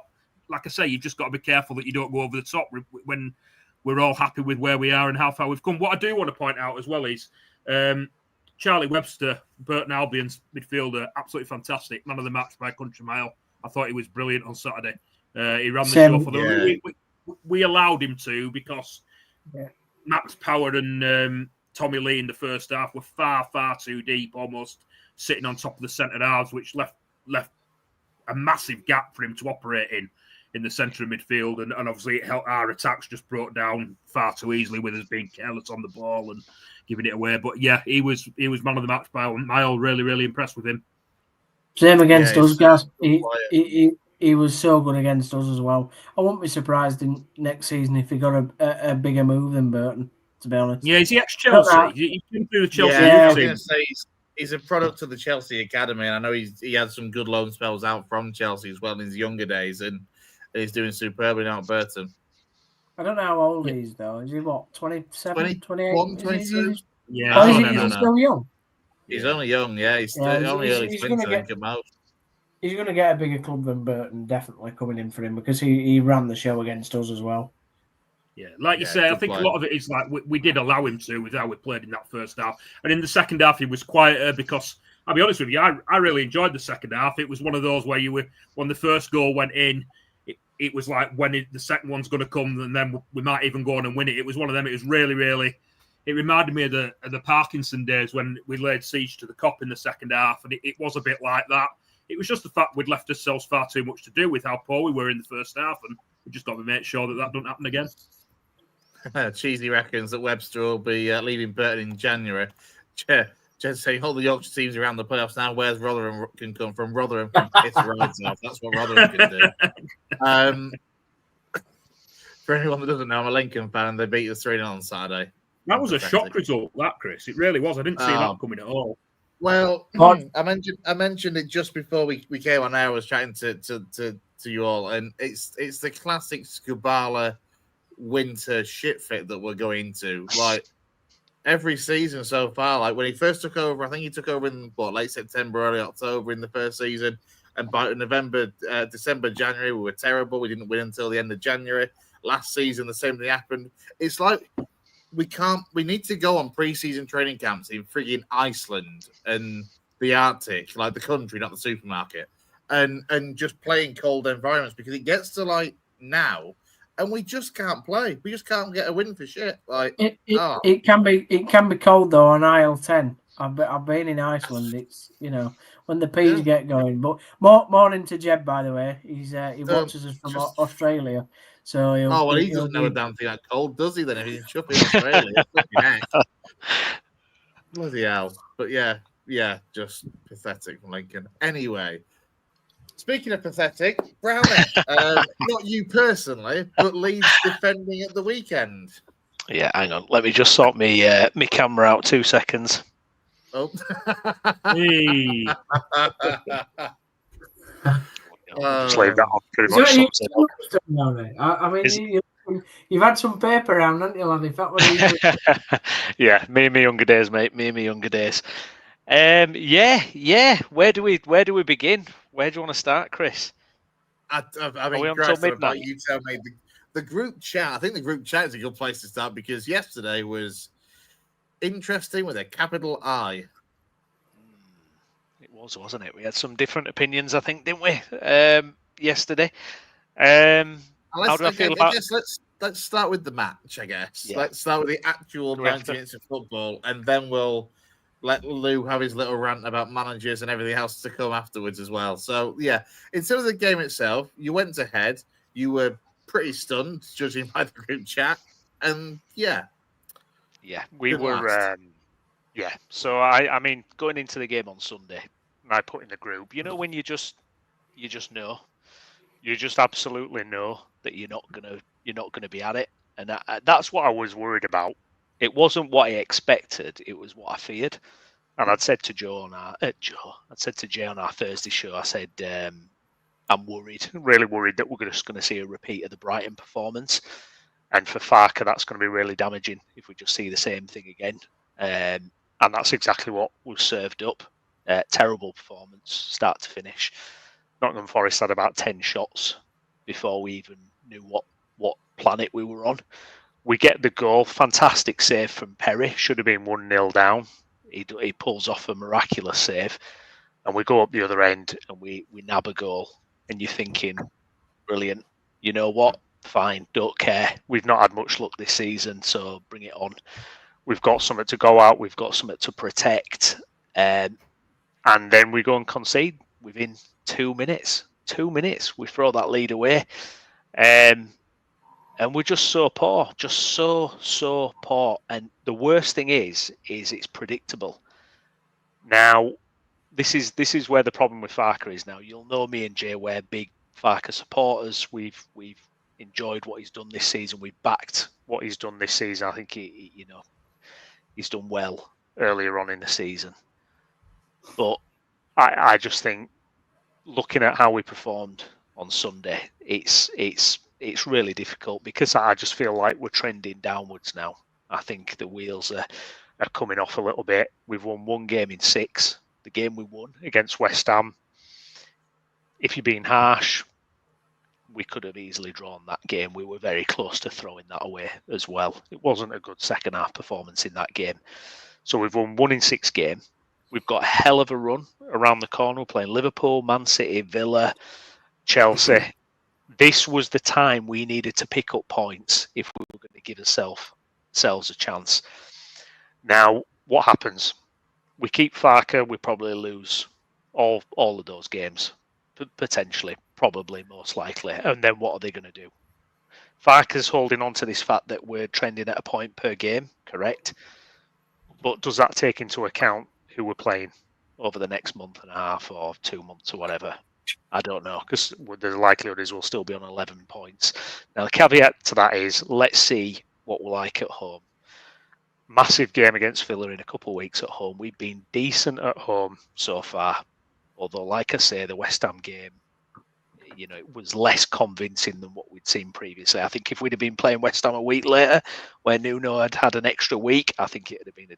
like I say, you've just got to be careful that you don't go over the top when we're all happy with where we are and how far we've come. What I do want to point out as well is Charlie Webster, Burton Albion's midfielder, absolutely fantastic, man of the match by a country mile. I thought he was brilliant on Saturday. He ran the show for them. We allowed him to, because Max Power and Tommy Lee in the first half were far, far too deep, almost sitting on top of the centre halves, which left a massive gap for him to operate in the centre of midfield. And obviously it helped our attacks just broke down far too easily with us being careless on the ball and giving it away. But yeah, he was man of the match by a mile. Really, really impressed with him. Same against us, guys. He was so good against us as well. I wouldn't be surprised in next season if he got a bigger move than Burton, to be honest. Yeah, is he ex-Chelsea? He's been through the Chelsea. I was going to say he's a product of the Chelsea academy, and I know he had some good loan spells out from Chelsea as well in his younger days, and he's doing superbly now at Burton. I don't know how old he is, though. Is he, what, 27, 28? 22? Yeah. He's still young. He's only young, yeah. He's only early 20s, I think, at most. He's going to get a bigger club than Burton, definitely, coming in for him, because he ran the show against us as well. Yeah, like you say, I think a lot of it is like we did allow him to with how we played in that first half. And in the second half, he was quieter because, I'll be honest with you, I really enjoyed the second half. It was one of those where when the first goal went in, it was like when the second one's going to come, and then we might even go on and win it. It was one of them. It was really, really, it reminded me of the Parkinson days when we laid siege to the Kop in the second half. And it was a bit like that. It was just the fact we'd left ourselves far too much to do with how poor we were in the first half. And we just got to make sure that doesn't happen again. Cheesy reckons that Webster will be leaving Burton in January. Just saying, all the Yorkshire teams around the playoffs now. Where's Rotherham can come from? Rotherham can piss rides off. That's what Rotherham can do. For anyone that doesn't know, I'm a Lincoln fan, and they beat us 3-0 on Saturday. That was a shock result, that, Chris. It really was. I didn't see that coming at all. Well, I mentioned it just before we came on air. I was chatting to you all, and it's the classic Skubala winter shit fit that we're going to. Like every season so far, like when he first took over, I think he took over in late September, early October in the first season, and by November, December, January, we were terrible. We didn't win until the end of January. Last season, the same thing happened. It's like we need to go on pre-season training camps in frigging Iceland and the Arctic, like the country, not the supermarket, and just play in cold environments, because it gets to like now, and we just can't play. We just can't get a win for shit. Like it can be cold though on IL-10. I've been in Iceland. It's when the peas get going. But morning to Jeb, by the way. He watches us from Australia. So he doesn't know a damn thing like cold, does he? Then if he's chuffing Australia, bloody hell! But yeah, just pathetic from Lincoln. Anyway, speaking of pathetic, Browne, not you personally, but Leeds defending at the weekend. Yeah, hang on. Let me just sort me me camera out. 2 seconds. Oh. Hey. Just leave that on. Pretty much sums it up. I mean, you've had some paper around, haven't you, lad? If that was yeah, me and my younger days, mate. Me and my younger days. Yeah. Where do we begin? Where do you want to start, Chris? I mean, Christ, about you tell me the group chat. I think the group chat is a good place to start because yesterday was interesting with a capital I. It was, wasn't it? We had some different opinions, I think, didn't we? Yesterday. How do I feel about? Let's start with the match, I guess. Yeah. Let's start with the actual 90 minutes of football, and then we'll let Lou have his little rant about managers and everything else to come afterwards as well. So, yeah, in terms of the game itself, you went ahead. You were pretty stunned, judging by the group chat, and yeah, we were. Yeah, so I mean, going into the game on Sunday, I put in the group. You know, when you just know, you just absolutely know that you're not gonna be at it, and that's what I was worried about. It wasn't what I expected; it was what I feared. And I'd said to Jay on our Thursday show, I said, I'm worried, really worried that we're just going to see a repeat of the Brighton performance, and for Farke, that's going to be really damaging if we just see the same thing again. And that's exactly what was served up. Terrible performance, start to finish. Nottingham Forest had about 10 shots before we even knew what planet we were on. We get the goal, fantastic save from Perry. Should have been 1-0 down. He pulls off a miraculous save, and we go up the other end and we nab a goal. And you're thinking, brilliant. You know what? Fine, don't care. We've not had much luck this season, so bring it on. We've got something to go out. We've got something to protect. And then we go and concede within 2 minutes. 2 minutes, we throw that lead away. And we're just so poor. Just so poor. And the worst thing is it's predictable. Now, this is where the problem with Farke is now. You'll know me and Jay, we're big Farke supporters. We've enjoyed what he's done this season. We've backed what he's done this season. I think he's done well earlier on in the season. But I just think, looking at how we performed on Sunday, it's really difficult because I just feel like we're trending downwards now. I think the wheels are coming off a little bit. We've won 1 game in 6. The game we won against West Ham, if you're being harsh, we could have easily drawn that game. We were very close to throwing that away as well. It wasn't a good second half performance in that game. So we've won 1 in 6 game. We've got a hell of a run around the corner. We're playing Liverpool, Man City, Villa, Chelsea. This was the time we needed to pick up points if we were going to give ourselves a chance. Now, what happens? We keep Farke, we probably lose all of those games, potentially, probably, most likely. And then what are they going to do? Farke's holding on to this fact that we're trending at a point per game, correct? But does that take into account who we're playing over the next month and a half or 2 months or whatever? I don't know, because the likelihood is we'll still be on 11 points. Now, the caveat to that is, let's see what we're like at home. Massive game against Villa in a couple of weeks at home. We've been decent at home so far. Although, like I say, the West Ham game, it was less convincing than what we'd seen previously. I think if we'd have been playing West Ham a week later, where Nuno had an extra week, I think it would have been a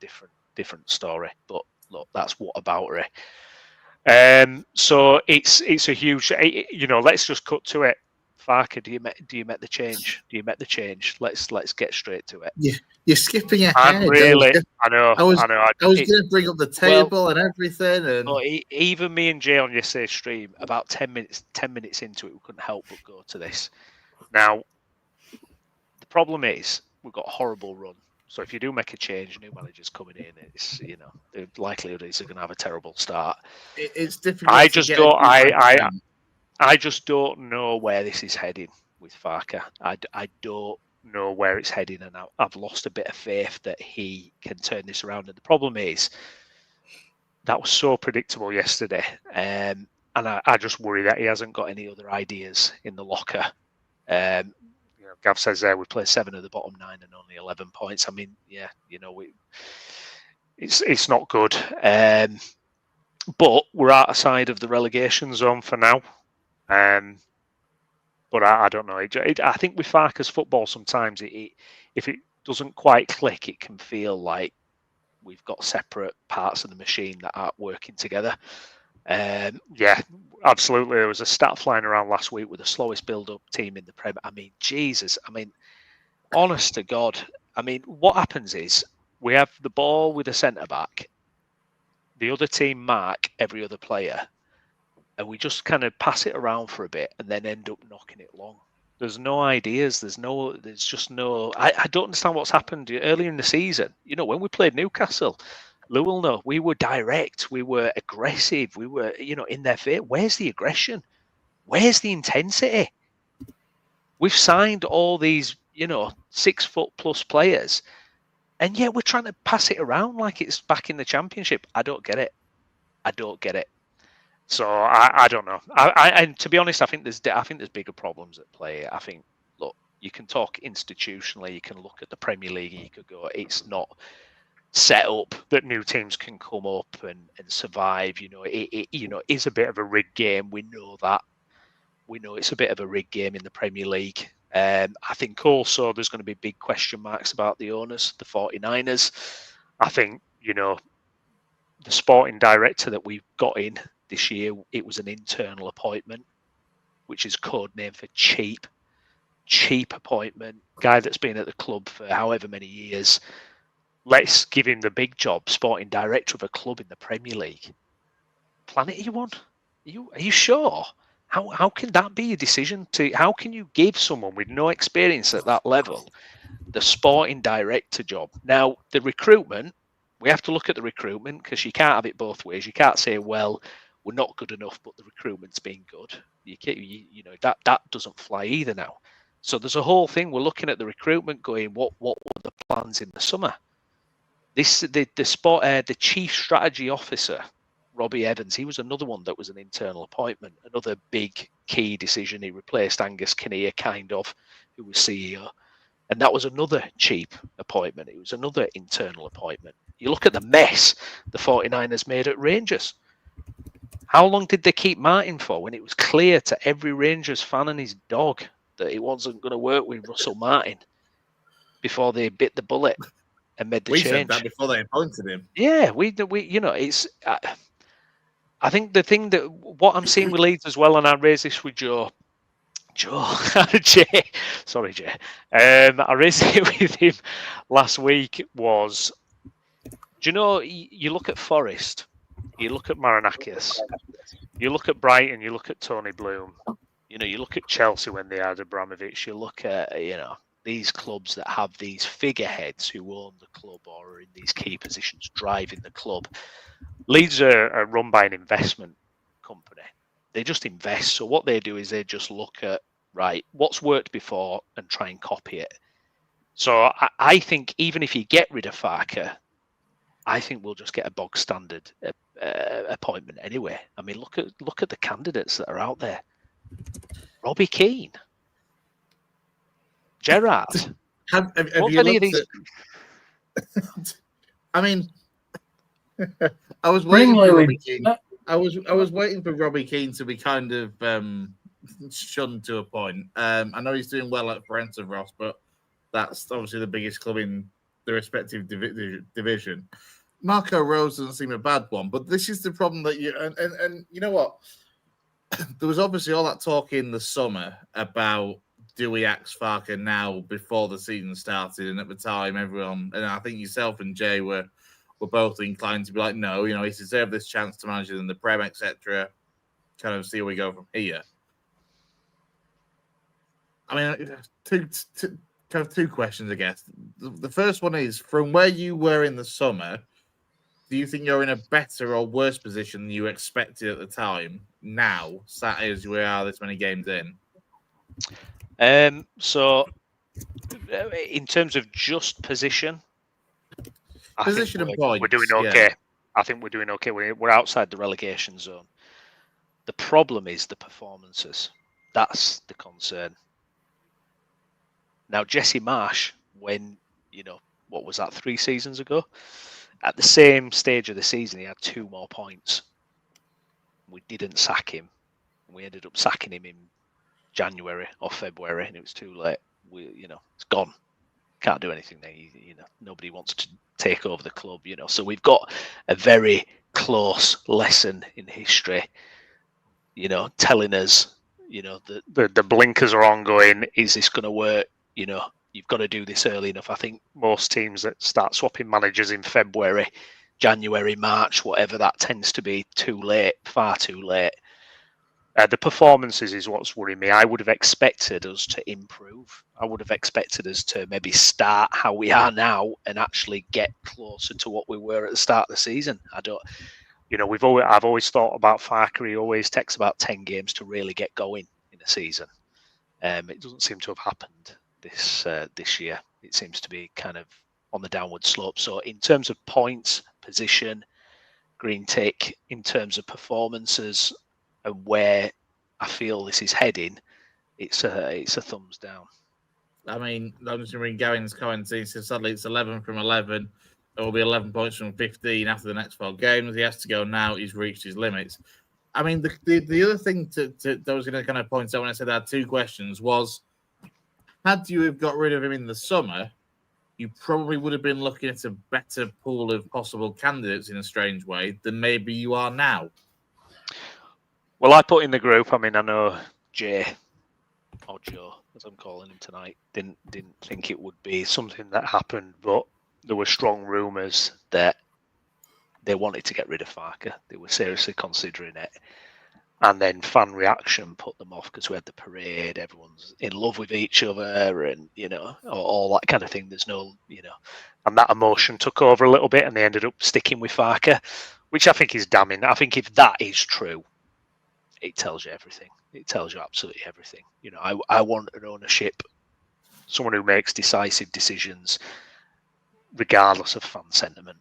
different story. But look, that's what about it. So it's a huge. Let's just cut to it. Farke, do you make the change? Let's get straight to it. Yeah, you're skipping ahead. I know. I was going to bring up the table and everything. And even me and Jay on yesterday's stream, about 10 minutes into it, we couldn't help but go to this. Now, the problem is we've got a horrible run. So if you do make a change, new managers coming in, it's the likelihood is they're going to have a terrible start. It's difficult. I just don't know where this is heading. with Farke. I don't know where it's heading, and I've lost a bit of faith that he can turn this around. And the problem is that was so predictable yesterday, and I just worry that he hasn't got any other ideas in the locker. Gav says there we play 7 of the bottom 9 and only 11 points. I mean, yeah, it's not good. But we're outside of the relegation zone for now. But I don't know. I think with Farke's football, sometimes if it doesn't quite click, it can feel like we've got separate parts of the machine that aren't working together. Yeah, absolutely. There was a stat flying around last week with the slowest build-up team in the Prem. I mean, Jesus. I mean, honest to God. I mean, what happens is we have the ball with a centre-back. The other team mark every other player. And we just kind of pass it around for a bit and then end up knocking it long. There's no ideas. There's just no. I don't understand what's happened earlier in the season. When we played Newcastle, Lou will know. We were direct. We were aggressive. We were, in their face. Where's the aggression? Where's the intensity? We've signed all these, 6 foot plus players, and yet we're trying to pass it around like it's back in the Championship. I don't get it. So I don't know. And to be honest, I think there's bigger problems at play. I think, look, you can talk institutionally, you can look at the Premier League, and you could go, it's not set up that new teams can come up and survive. It is a bit of a rigged game. We know that. We know it's a bit of a rigged game in the Premier League. I think also there's going to be big question marks about the owners, the 49ers. I think, the sporting director that we've got in this year, it was an internal appointment, which is code name for cheap appointment. Guy that's been at the club for however many years. Let's give him the big job, sporting director of a club in the Premier League. Planet you want? Are you sure? How can that be a decision? How can you give someone with no experience at that level the sporting director job? Now, the recruitment, we have to look at the recruitment because you can't have it both ways. You can't say, well, we're not good enough, but the recruitment's been good. That doesn't fly either now. So there's a whole thing. We're looking at the recruitment, going, what were the plans in the summer? The chief strategy officer, Robbie Evans, he was another one that was an internal appointment, another big key decision. He replaced Angus Kinnear, who was CEO. And that was another cheap appointment. It was another internal appointment. You look at the mess the 49ers made at Rangers. How long did they keep Martin for when it was clear to every Rangers fan and his dog that it wasn't going to work with Russell Martin before they bit the bullet and made the change? We said that before they appointed him. Yeah, it's. I think the thing that what I'm seeing with Leeds as well, and I raised this with Jay. Sorry, Jay. I raised it with him last week. Was, you look at Forest, you look at Marinakis, you look at Brighton, you look at Tony Bloom, you look at Chelsea when they had Abramovich, you look at these clubs that have these figureheads who own the club or are in these key positions driving the club. Leeds are run by an investment company. They just invest. So what they do is they just look at, right, what's worked before and try and copy it. So I think even if you get rid of Farke, I think we'll just get a bog standard appointment anyway. I mean, look at the candidates that are out there. Robbie Keane, Gerrard. Have you looked at... I mean, I was waiting for Robbie Keane. I was waiting for Robbie Keane to be kind of shunned to a point. I know he's doing well at Brentford, Ross, but that's obviously the biggest club in the respective division. Marco Rose doesn't seem a bad one, but this is the problem that and you know what? There was obviously all that talk in the summer about do we axe Farke now before the season started, and at the time everyone, and I think yourself and Jay were both inclined to be like, no, he's deserved this chance to manage it in the Prem, etc. Kind of see where we go from here. I mean, two questions, I guess. The first one is, from where you were in the summer, do you think you're in a better or worse position than you expected at the time now, sat as we are this many games in? So, in terms of just position, Position and points, we're doing okay. I think we're doing okay. We're outside the relegation zone. The problem is the performances. That's the concern. Now, Jesse Marsh, when, what was that, 3 seasons ago? At the same stage of the season, he had 2 more points. We didn't sack him. We ended up sacking him in January or February, and it was too late. It's gone. Can't do anything there. Nobody wants to take over the club. So we've got a very close lesson in history. Telling us, the blinkers are ongoing. Is this going to work? You've got to do this early enough. I think most teams that start swapping managers in February, January, March, whatever, that tends to be too late, far too late. The performances is what's worrying me. I would have expected us to improve. I would have expected us to maybe start how we are now and actually get closer to what we were at the start of the season. I've always thought about Farker. He always takes about 10 games to really get going in a season. It doesn't seem to have happened this year. It seems to be kind of on the downward slope. So in terms of points, position, green tick, in terms of performances and where I feel this is heading, it's a thumbs down. I mean, I'm just reading Gavin's comments. He says suddenly it's 11 from 11. It will be 11 points from 15 after the next 4 games. He has to go now. He's reached his limits. I mean, the other thing that I was going to kind of point out when I said I had 2 questions was, had you have got rid of him in the summer, you probably would have been looking at a better pool of possible candidates in a strange way than maybe you are now. Well, I put in the group, I know Jay, or Joe, as I'm calling him tonight, didn't think it would be something that happened, but there were strong rumours that they wanted to get rid of Farker. They were seriously considering it. And then fan reaction put them off because we had the parade, everyone's in love with each other and, all that kind of thing. There's no, and that emotion took over a little bit and they ended up sticking with Farker, which I think is damning. I think if that is true, it tells you everything. It tells you absolutely everything. I want an ownership, someone who makes decisive decisions regardless of fan sentiment.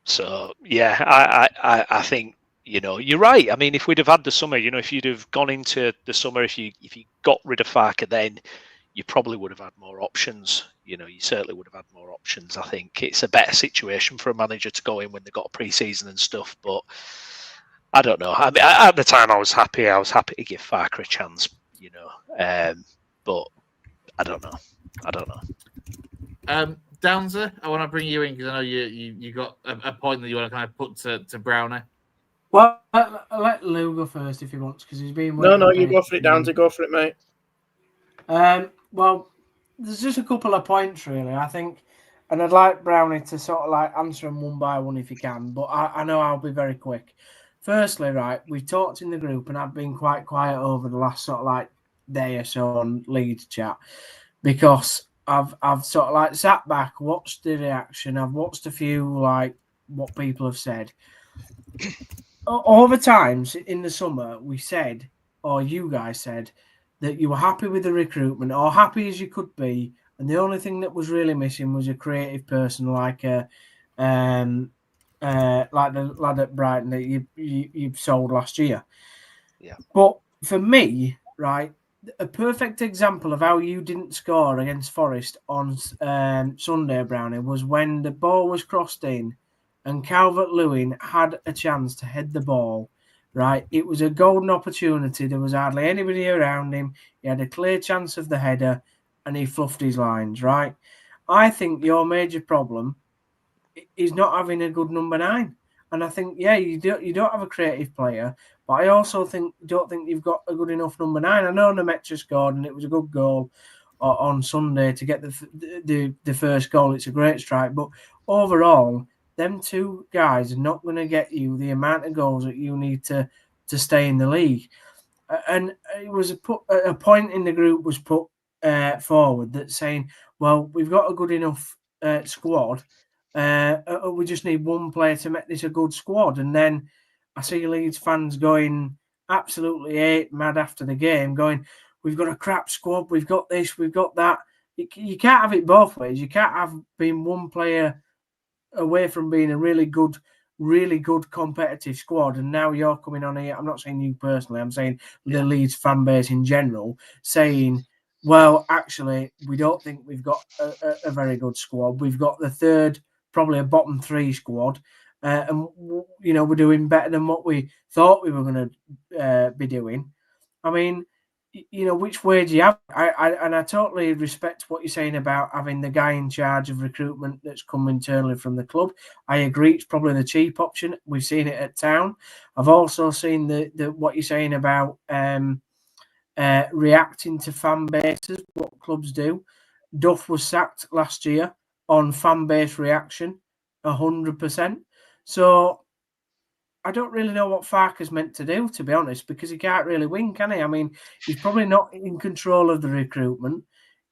So, yeah, I think, you're right. I mean, if we'd have had the summer, if you'd have gone into the summer, if you got rid of Farker, then you probably would have had more options. You certainly would have had more options. I think it's a better situation for a manager to go in when they've got a pre-season and stuff. But I don't know. I mean, at the time, I was happy. I was happy to give Farker a chance. But I don't know. Downser, I want to bring you in because I know you got a point that you want to kind of put to Browne. Well, I'll let Lou go first if he wants because he's been. No, you go for it, Downser. Go for it, mate. Well, there's just a couple of points really. I think, and I'd like Brownie to sort of like answer them one by one if he can. But I know I'll be very quick. Firstly, right, we've talked in the group, and I've been quite quiet over the last sort of like day or so on Leeds chat because I've sort of like sat back, watched the reaction. I've watched a few like what people have said. Over times in the summer, we said, or you guys said, that you were happy with the recruitment, or happy as you could be, and the only thing that was really missing was a creative person like the lad at Brighton that you've sold last year. Yeah. But for me, right, a perfect example of how you didn't score against Forest on Sunday, Brownie, was when the ball was crossed in and Calvert-Lewin had a chance to head the ball, right? It was a golden opportunity. There was hardly anybody around him. He had a clear chance of the header and he fluffed his lines, right? I think your major problem is not having a good number 9. And I think, yeah, you don't have a creative player, but I also don't think you've got a good enough number 9. I know Nemecha scored and it was a good goal on Sunday to get the first goal. It's a great strike. But overall, them 2 guys are not going to get you the amount of goals that you need to stay in the league. And it was a point in the group was put forward that's saying, well, we've got a good enough squad. We just need one player to make this a good squad. And then I see Leeds fans going, absolutely mad after the game, going, "We've got a crap squad. We've got this. We've got that." You can't have it both ways. You can't have being one player away from being a really good competitive squad, and now you're coming on here. I'm not saying you personally. I'm saying the Leeds fan base in general, saying, "Well, actually, we don't think we've got a very good squad. We've got the third, probably a bottom 3 squad, and we're doing better than what we thought we were going to be doing." I mean, which way do you have? I totally respect what you're saying about having the guy in charge of recruitment that's come internally from the club. I agree, it's probably the cheap option. We've seen it at Town. I've also seen the what you're saying about reacting to fan bases, what clubs do. Duff was sacked last year on fan base reaction, 100%. So I don't really know what Farker's meant to do, to be honest, because he can't really win, can he? I mean, he's probably not in control of the recruitment.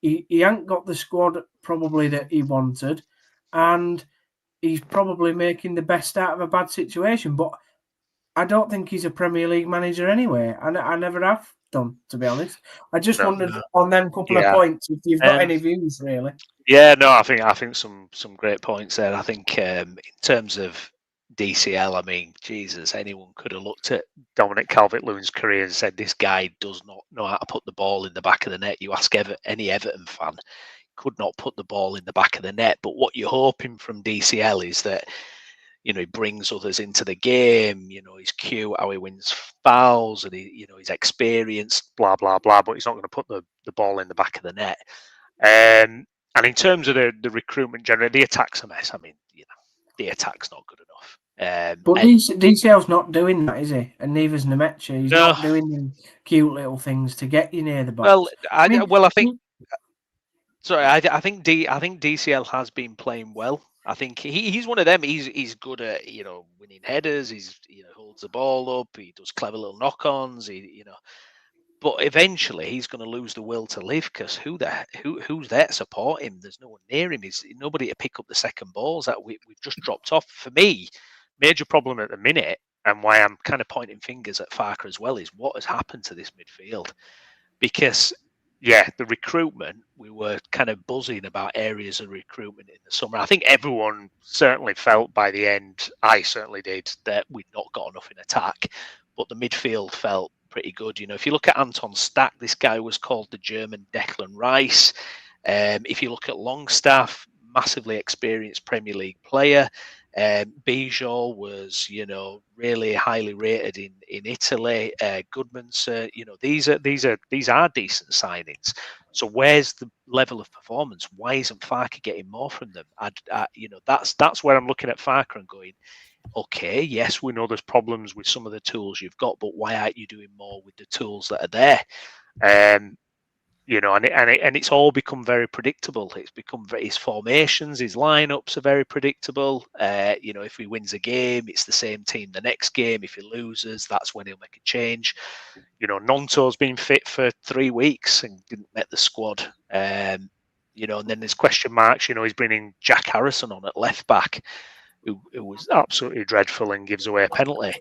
He ain't got the squad probably that he wanted, and he's probably making the best out of a bad situation. But I don't think he's a Premier League manager anyway. I never have done, to be honest. I just wondered on them couple of points if you've got any views, really. Yeah, no, I think some great points there. I think in terms of DCL, I mean, Jesus, anyone could have looked at Dominic Calvert-Lewin's career and said this guy does not know how to put the ball in the back of the net. You ask any Everton fan, could not put the ball in the back of the net. But what you're hoping from DCL is that, he brings others into the game. He's cute, how he wins fouls, and he's experienced, blah blah blah. But he's not going to put the ball in the back of the net. And in terms of the recruitment generally, the attack's a mess. I mean, the attack's not good enough. But DCL's not doing that, is he? And neither's Nemecha. He's not doing them cute little things to get you near the box. Well, I think DCL has been playing well. I think he's one of them. He's good at winning headers. He holds the ball up. He does clever little knock-ons. But eventually he's going to lose the will to live, because who's there to support him? There's no one near him. There's nobody to pick up the second balls that we've just dropped off. For me, major problem at the minute, and why I'm kind of pointing fingers at Farker as well, is what has happened to this midfield. Because the recruitment, we were kind of buzzing about areas of recruitment in the summer. I think everyone certainly felt by the end, I certainly did, that we'd not got enough in attack, but the midfield felt pretty good. If you look at Anton Stack, this guy was called the German Declan Rice. If you look at Longstaff, massively experienced Premier League player. Bijol was, really highly rated in Italy. Goodmanson, these are decent signings. So where's the level of performance? Why isn't Farker getting more from them? That's where I'm looking at Farker and going, okay, yes, we know there's problems with some of the tools you've got, but why aren't you doing more with the tools that are there? And it's all become very predictable. It's become his formations, his lineups are very predictable. If he wins a game, it's the same team the next game. If he loses, that's when he'll make a change. Nonto's been fit for 3 weeks and didn't make the squad. And then there's question marks. He's bringing Jack Harrison on at left back, who was absolutely dreadful and gives away a penalty.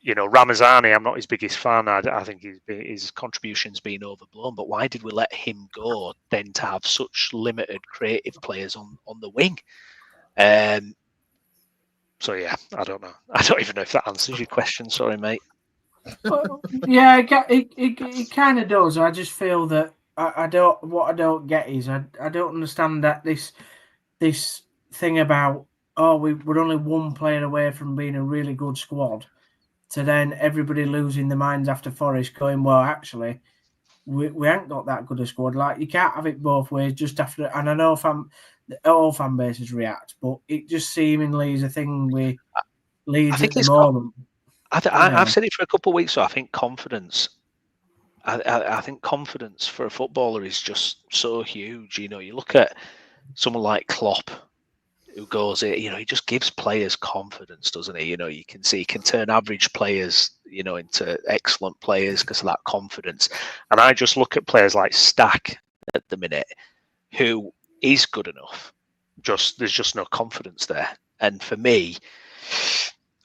Ramazani, I'm not his biggest fan. I think his contribution's been overblown. But why did we let him go then to have such limited creative players on the wing? So yeah, I don't know. I don't even know if that answers your question. Sorry, mate. Yeah, it kind of does. I just feel that I don't get is I don't understand that this thing about we're only one player away from being a really good squad, to then everybody losing their minds after Forest going, well, actually, we ain't got that good a squad. Like, you can't have it both ways just after. And I know all fan bases react, but it just seemingly is a thing with Leeds at the moment. I've said it for a couple of weeks, so I think confidence. I think confidence for a footballer is just so huge. You look at someone like Klopp, who goes, he just gives players confidence, doesn't he? You can see he can turn average players, into excellent players because of that confidence. And I just look at players like Stack at the minute, who is good enough. There's just no confidence there. And for me,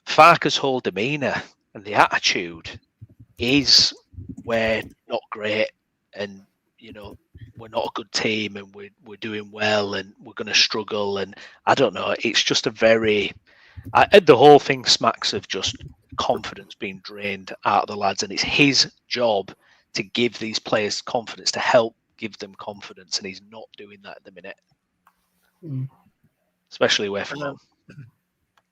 Farker's whole demeanour and the attitude is we're not great, and we're not a good team, and we're doing well, and we're going to struggle, and I don't know. It's just a very the whole thing smacks of just confidence being drained out of the lads, and it's his job to give these players confidence, to help give them confidence, and he's not doing that at the minute, especially away from home.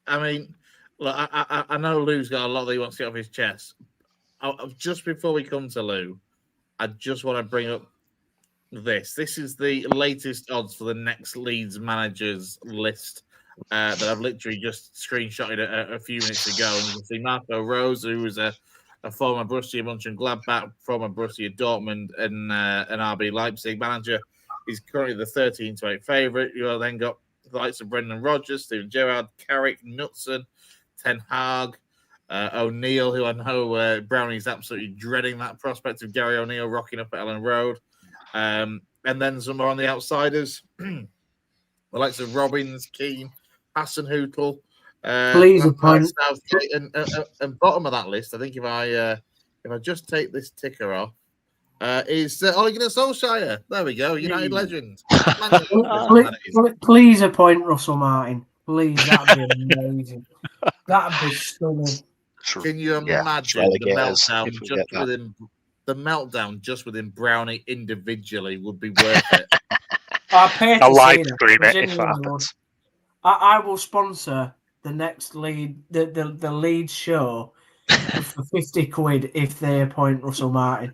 I mean, look, I know Lou's got a lot that he wants to get off his chest. Just before we come to Lou, I just want to bring up this. This is the latest odds for the next Leeds managers list that I've literally just screenshotted a few minutes ago. And you can see Marco Rose, who was a former Borussia Mönchengladbach, former Borussia Dortmund, and an RB Leipzig manager. He's currently the 13-8 favourite. You then got the likes of Brendan Rodgers, Steven Gerrard, Carrick, Knutson, Ten Hag, O'Neill, who I know Brownie's absolutely dreading that prospect of Gary O'Neill rocking up at Ellen Road. And then some more on the outsiders. The likes of Robbins, Keane, Hasenhüttl, Please appoint. Southgate, and bottom of that list, I think if I just take this ticker off, is Ole Gunnar Solskjaer. There we go, United legend. Please appoint Russell Martin. Please, that'd be amazing. That'd be stunning. Can you imagine the meltdown just within Brownie individually would be worth it? I like stream it if that happens. I will sponsor the next the Leeds show for 50 quid if they appoint Russell Martin.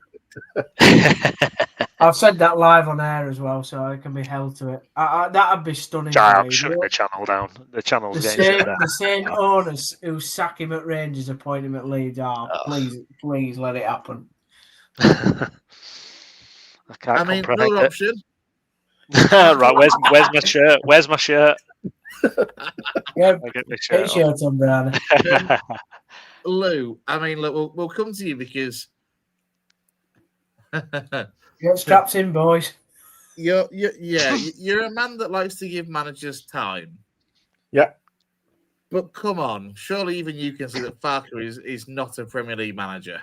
I've said that live on air as well, so I can be held to it. That'd be stunning. I'm shutting the channel down. The channel's the same owners who sack him at Rangers appoint him at Leeds. Please let it happen. I can't no option. Right, where's my shirt? Where's my shirt? Yeah, I'll get my shirt. Get your shirt on, Browne. Lou, look, we'll come to you because get straps in, boys. You're a man that likes to give managers time. Yeah. But come on, surely even you can see that Farker is not a Premier League manager.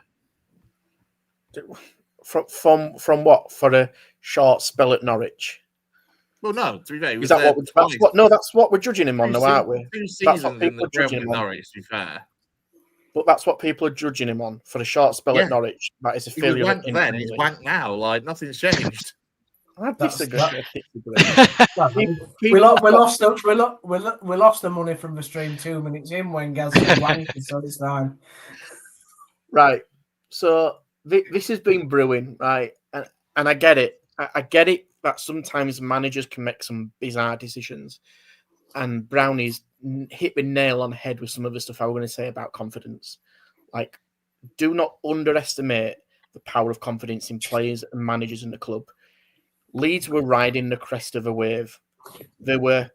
From what? For a short spell at Norwich? Well, no, to be fair, that's what we're judging him on, though, aren't we? 2 seasons in the Premier Norwich, to be fair. But that's what people are judging him on, for a short spell at Norwich. That is a failure. Wank then, he's wank now. Like, nothing's changed. I disagree. We lost the money from the stream 2 minutes in when Gaz said wanky, so it's fine. Right. So this has been brewing, right? And I get it. I get it that sometimes managers can make some bizarre decisions. And Brownie's hit the nail on the head with some of the stuff I was going to say about confidence. Like, do not underestimate the power of confidence in players and managers in the club. Leeds were riding the crest of a wave. They were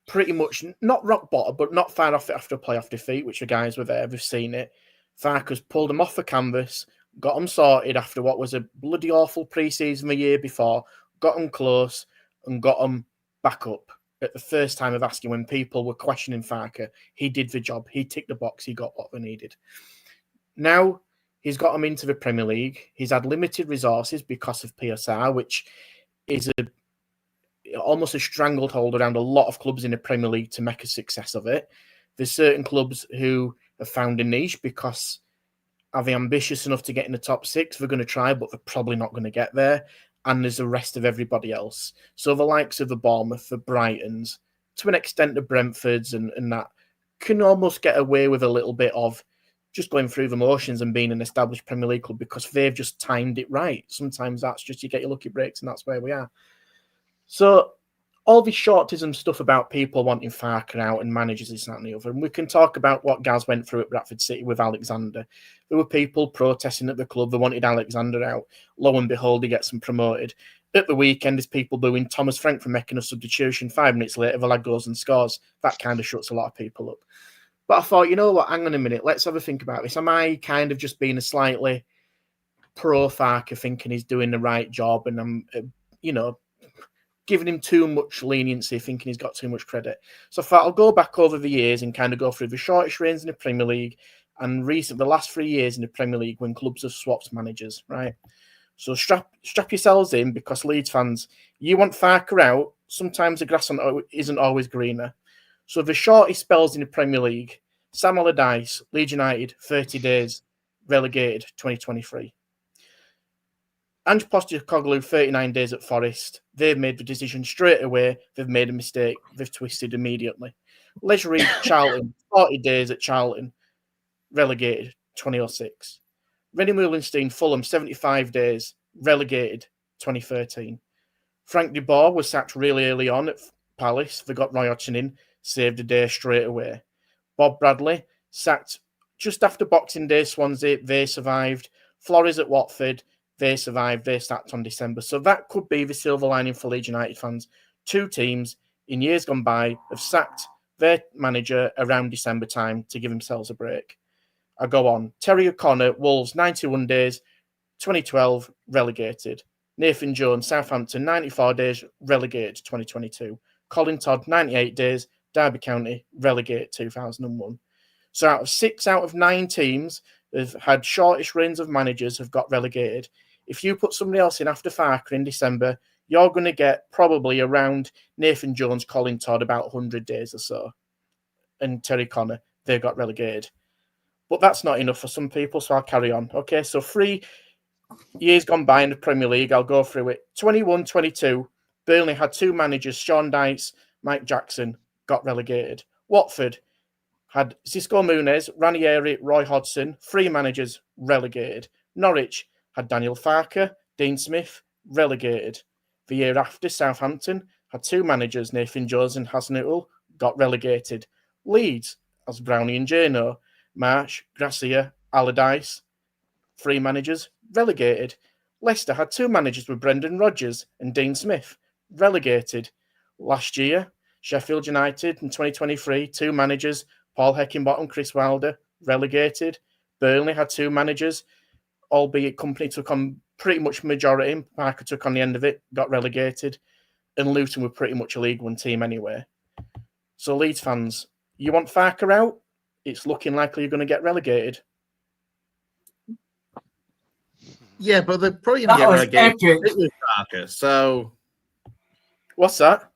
pretty much not rock bottom, but not far off it after a playoff defeat, which the guys were there. We've seen it. Farker's pulled them off the canvas, got them sorted after what was a bloody awful pre-season the year before, got them close and got them back up. At the first time of asking, when people were questioning Farker, he did the job. He ticked the box. He got what they needed. Now he's got them into the Premier League. He's had limited resources because of PSR, which is almost a stranglehold around a lot of clubs in the Premier League to make a success of it. There's certain clubs who have found a niche because are they ambitious enough to get in the top 6? They're going to try, but they're probably not going to get there. And there's the rest of everybody else. So the likes of the Bournemouth, the Brightons, to an extent the Brentfords and that can almost get away with a little bit of just going through the motions and being an established Premier League club because they've just timed it right. Sometimes that's just you get your lucky breaks and that's where we are. So all this shortism stuff about people wanting Farker out and managers, this, that and the other. And we can talk about what Gaz went through at Bradford City with Alexander. There were people protesting at the club. They wanted Alexander out. Lo and behold, he gets them promoted. At the weekend, there's people booing Thomas Frank for making a substitution. 5 minutes later, the lad goes and scores. That kind of shuts a lot of people up. But I thought, you know what, hang on a minute. Let's have a think about this. Am I kind of just being a slightly pro-Farker thinking he's doing the right job and I'm, giving him too much leniency, thinking he's got too much credit? So I thought I'll go back over the years and kind of go through the shortest reigns in the Premier League and the last 3 years in the Premier League when clubs have swapped managers, right? So strap yourselves in, because Leeds fans, you want Farker out. Sometimes the grass isn't always greener. So the shortest spells in the Premier League: Sam Allardyce, Leeds United, 30 days, relegated 2023. Ange Postecoglou, 39 days at Forest. They've made the decision straight away. They've made a mistake. They've twisted immediately. Les Reed, Charlton, 40 days at Charlton, relegated 2006. Rennie Meulenstein, Fulham, 75 days, relegated 2013. Frank de Boer was sacked really early on at Palace. They got Roy Hodgson in, saved the day straight away. Bob Bradley, sacked just after Boxing Day, Swansea. They survived. Flores at Watford, they survived. They sacked on December. So that could be the silver lining for Leeds United fans. 2 teams in years gone by have sacked their manager around December time to give themselves a break. I go on. Terry O'Connor, Wolves, 91 days, 2012, relegated. Nathan Jones, Southampton, 94 days, relegated 2022. Colin Todd, 98 days, Derby County, relegated 2001. So out of 9 teams have had shortest reigns of managers have got relegated. If you put somebody else in after Farker in December, you're going to get probably around Nathan Jones, Colin Todd, about 100 days or so. And Terry Connor, they got relegated. But that's not enough for some people, so I'll carry on. Okay, so 3 years gone by in the Premier League, I'll go through it. 21-22, Burnley had 2 managers, Sean Dyche, Mike Jackson, got relegated. Watford had Xisco Muniz, Ranieri, Roy Hodgson, 3 managers, relegated. Norwich had Daniel Farker, Dean Smith, relegated. The year after, Southampton had 2 managers, Nathan Jones and Hasenhüttl, got relegated. Leeds has Browne and Jano, Marsh, Gracia, Allardyce, 3 managers, relegated. Leicester had 2 managers with Brendan Rodgers and Dean Smith, relegated. Last year, Sheffield United in 2023, 2 managers, Paul Heckingbottom, Chris Wilder, relegated. Burnley had 2 managers, albeit Company took on pretty much majority. Parker took on the end of it, got relegated. And Luton were pretty much a League One team anyway. So Leeds fans, you want Farker out? It's looking likely you're going to get relegated. Yeah, but they're probably going to get relegated with Farker. So, what's that?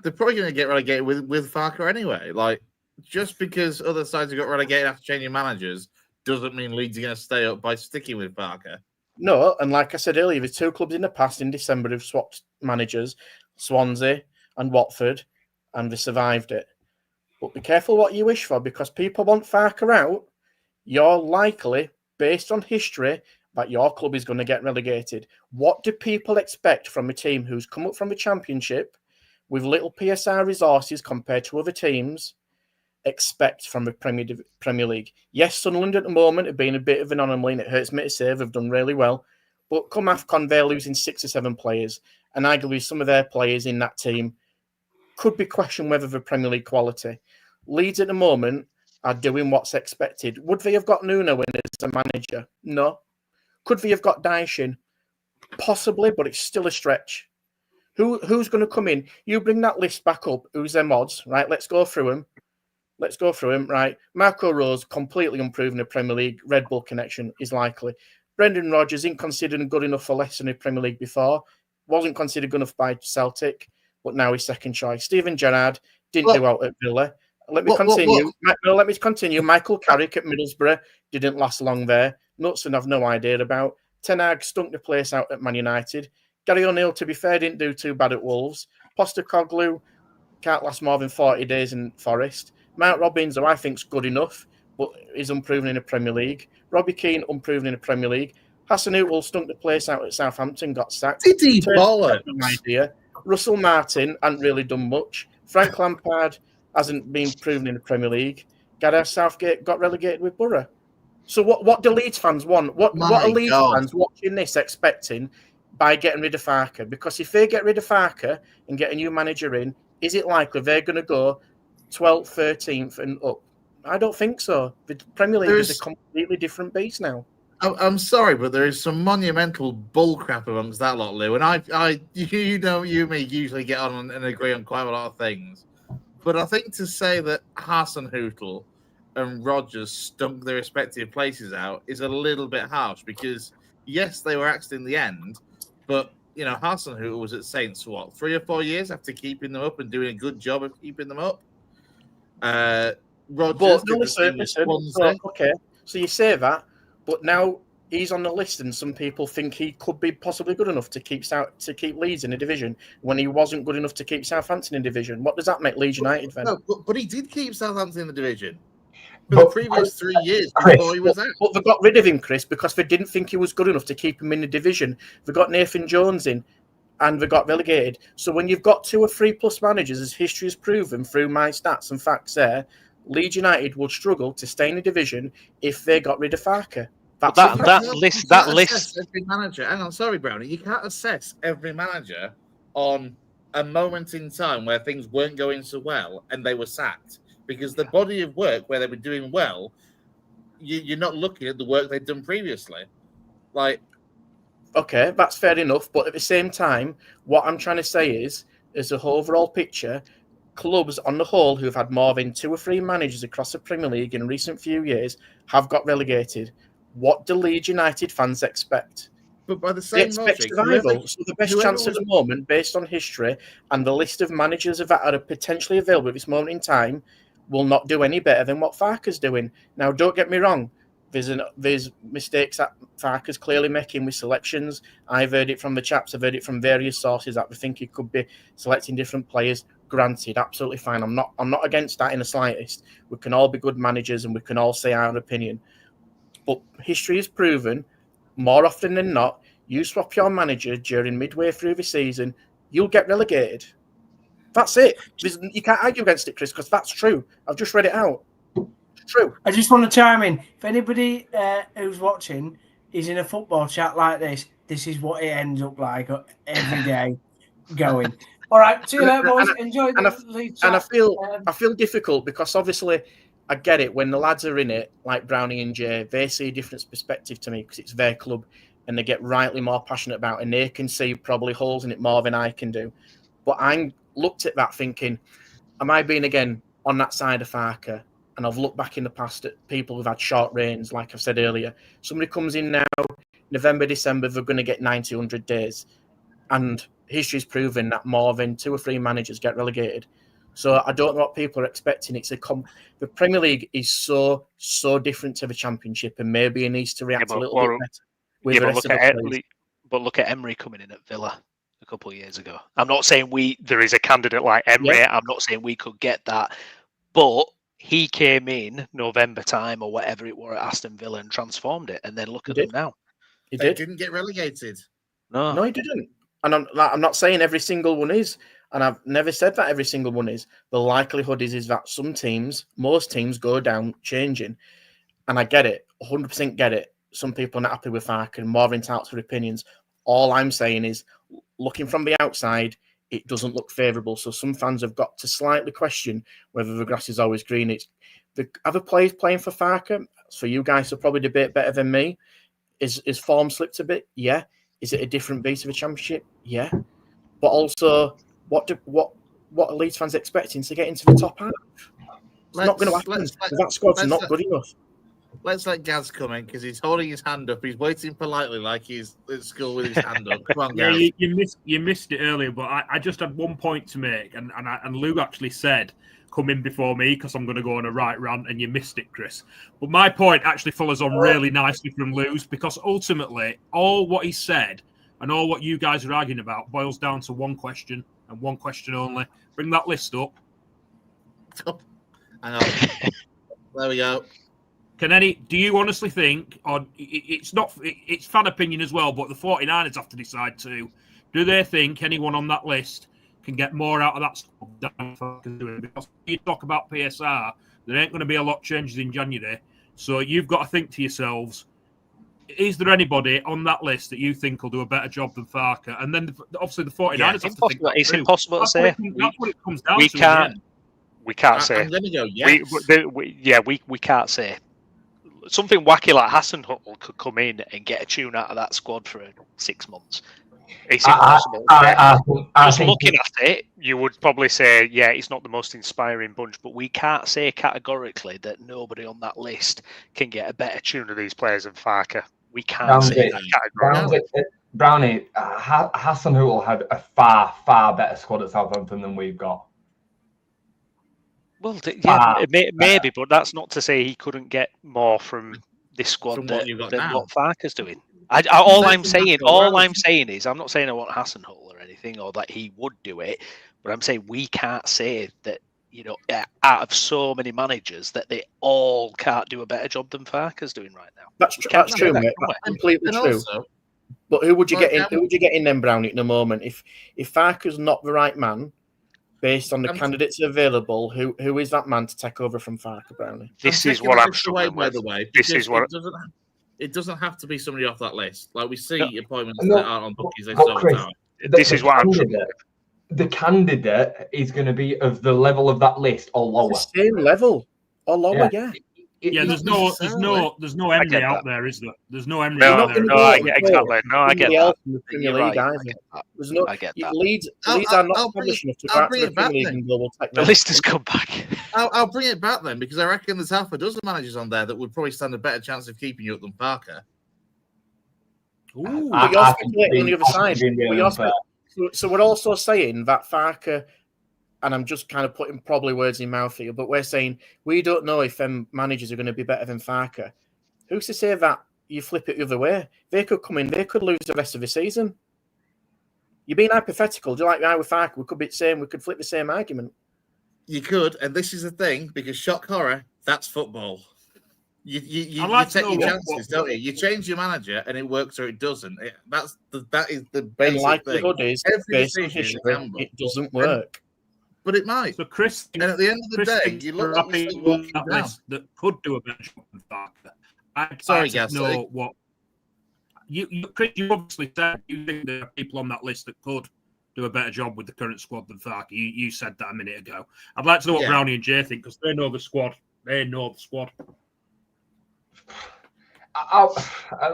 They're probably going to get relegated with Farker anyway. Like, just because other sides have got relegated after changing managers doesn't mean Leeds are going to stay up by sticking with Farker. No, and like I said earlier, there's 2 clubs in the past in December who've swapped managers, Swansea and Watford, and they survived it. But be careful what you wish for, because people want Farker out. You're likely, based on history, that your club is going to get relegated. What do people expect from a team who's come up from the Championship with little PSR resources compared to other teams expect from the Premier League? Yes, Sunderland at the moment have been a bit of an anomaly, and it hurts me to say they've done really well. But come AFCON, they're losing 6 or 7 players, and arguably some of their players in that team could be questioned whether the Premier League quality. Leeds at the moment are doing what's expected. Would they have got Nuno in as a manager? No. Could they have got Dyche in? Possibly, but it's still a stretch. Who's going to come in? You bring that list back up. Who's their mods? Right, let's go through them. Right, Marco Rose, completely unproven in the Premier League. Red Bull connection is likely. Brendan Rodgers isn't considered good enough for Leicester in the Premier League before. Wasn't considered good enough by Celtic, but now he's second choice. Steven Gerrard didn't do out at Villa. Let me continue. Michael Carrick at Middlesbrough didn't last long there. Knutson I've no idea about. Ten Hag stunk the place out at Man United. Gary O'Neill, to be fair, didn't do too bad at Wolves. Postecoglou can't last more than 40 days in Forest. Mark Robbins, who I think's good enough, but is unproven in the Premier League. Robbie Keane, unproven in the Premier League. Hasenhüttl stunk the place out at Southampton, got sacked. Did he bollocks? No idea. Russell Martin hasn't really done much. Frank Lampard hasn't been proven in the Premier League. Gareth Southgate got relegated with Borough. So what do Leeds fans want? What are Leeds fans watching this expecting by getting rid of Farker? Because if they get rid of Farker and get a new manager in, is it likely they're going to go 12th, 13th and up? I don't think so. The Premier League is a completely different beast now. I'm sorry, but there is some monumental bullcrap amongst that lot, Lou. And you and me usually get on and agree on quite a lot of things. But I think to say that Hasenhüttl and Rodgers stunk their respective places out is a little bit harsh because, yes, they were axed in the end, but, Hasenhüttl was at Saints for what, 3 or 4 years after keeping them up and doing a good job of keeping them up? Rodgers did the same with Swansea. Okay, so you say that, but now he's on the list, and some people think he could be possibly good enough to keep Leeds in the division when he wasn't good enough to keep Southampton in division. What does that make Leeds United then? No, but he did keep Southampton in the division for the previous 3 years before he was out. But they got rid of him, Chris, because they didn't think he was good enough to keep him in the division. They got Nathan Jones in, and they got relegated. So when you've got 2 or 3 plus managers, as history has proven through my stats and facts there, Leeds United would struggle to stay in the division if they got rid of Farke. That list. Every manager. Hang on, sorry, Brownie. You can't assess every manager on a moment in time where things weren't going so well and they were sacked, because the body of work where they were doing well, you're not looking at the work they'd done previously. Okay, that's fair enough. But at the same time, what I'm trying to say is, as a overall picture, clubs on the whole who've had more than 2 or 3 managers across the Premier League in recent few years have got relegated. What do Leeds United fans expect? But by the same logic, survival. So the best chance at the moment, based on history and the list of managers that are potentially available at this moment in time, will not do any better than what Farke's doing. Now, don't get me wrong. There's mistakes that Farke's clearly making with selections. I've heard it from the chaps. I've heard it from various sources that we think he could be selecting different players. Granted, absolutely fine. I'm not against that in the slightest. We can all be good managers and we can all say our opinion. But history has proven, more often than not, you swap your manager during midway through the season, you'll get relegated. That's it. You can't argue against it, Chris, because that's true. I've just read it out. It's true. I just want to chime in. If anybody who's watching is in a football chat like this, this is what it ends up like every day going. All right, see you later, boys. Enjoy the lead chat. And I feel difficult because obviously I get it. When the lads are in it, like Brownie and Jay, they see a different perspective to me because it's their club and they get rightly more passionate about it, and they can see probably holes in it more than I can do. But I looked at that thinking, am I being, again, on that side of Farke? And I've looked back in the past at people who've had short reigns, like I've said earlier. Somebody comes in now, November, December, they're going to get 90, 100 days. And history's proven that more than 2 or 3 managers get relegated. So I don't know what people are expecting. The Premier League is so different to the Championship, and maybe he needs to react a little bit better with the rest of the players. But look at Emery coming in at Villa a couple of years ago. I'm not saying there is a candidate like Emery. Yeah. I'm not saying we could get that, but he came in November time or whatever it were at Aston Villa and transformed it, and then look at them now. He didn't get relegated. No, he didn't. And I'm not saying every single one is. And I've never said that every single one is. The likelihood is that most teams go down changing. And I get it, 100% get it. Some people are not happy with Farke and more entitled to their opinions. All I'm saying is, looking from the outside, it doesn't look favourable. So some fans have got to slightly question whether the grass is always green. It's the other players playing for Farke. So you guys will probably debate better than me. Is form slipped a bit? Yeah. Is it a different beat of a Championship? Yeah. But also, what are Leeds fans expecting to get into the top half? It's not going to happen. That squad's not good enough. Let's let Gaz come in because he's holding his hand up. He's waiting politely like he's at school with his hand up. Come on, Gaz. You missed it earlier, but I just had one point to make, and Lou actually said, come in before me because I'm going to go on a right rant, and you missed it, Chris. But my point actually follows on really nicely from Lou's, because ultimately all what he said and all what you guys are arguing about boils down to one question and one question only. Bring that list up. Hang on. There we go. Do you honestly think, or it's fan opinion as well, but the 49ers have to decide too, do they think anyone on that list can get more out of that stuff than doing? Because you talk about PSR, there ain't going to be a lot of changes in January. So you've got to think to yourselves, is there anybody on that list that you think will do a better job than Farke? And then obviously the 49ers have to think that it's impossible to say. That's what it comes down to. We can't say. I'm going to go yes. We can't say. Something wacky like Hasenhüttl could come in and get a tune out of that squad for 6 months. It's impossible. Just looking at it, you would probably say, yeah, it's not the most inspiring bunch, but we can't say categorically that nobody on that list can get a better tune of these players than Farker. We can't say that categorically. Brownie, Hasenhüttl had a far better squad at Southampton than we've got. Well, yeah, maybe, but that's not to say he couldn't get more from this squad than what Farker's doing. All I'm saying is, I'm not saying I want Hasenhüttl or anything, or that he would do it, but I'm saying we can't say that, out of so many managers, that they all can't do a better job than Farker's doing right now. That's true, mate. That's completely true. Also, but who would you get in? Who would you get in then, Brownie, in a moment? If Farker's not the right man, based on the candidates available, who is that man to take over from Farker, Brownie? This is what I'm struggling with. By the way, this is what it doesn't have to be somebody off that list. Like we see appointments that aren't on bookies. This is what I'm struggling with. The candidate is going to be of the level of that list or lower. It's the same level or lower, yeah. There's no Emery out there, is there? There's no Emery out there. Exactly. No, I get that. I get that. Leeds are not publishing it to the Premier League and Global Tech. The list has come back. I'll bring it back then, because I reckon there's half a dozen managers on there that would probably stand a better chance of keeping you up than Farker. Ooh, but you're speculating on the other side. So we're also saying that Farker, and I'm just kind of putting probably words in mouth here, but we're saying we don't know if managers are going to be better than Farker. Who's to say that you flip it the other way? They could come in, they could lose the rest of the season. You're being hypothetical. Do you like that with Farker? We could flip the same argument. You could, and this is the thing, because shock horror, that's football. You take your chances, don't you? You change your manager, and it works or it doesn't. That is the basic likelihood thing. Is it doesn't work. But it might. So Chris, and at the end of the day, you look at that list that could do a better job than Farker. Sorry, guys. Know what Chris, you obviously said you think there are people on that list that could do a better job with the current squad than Farker. You said that a minute ago. I'd like to know what Brownie and Jay think, because they know the squad. I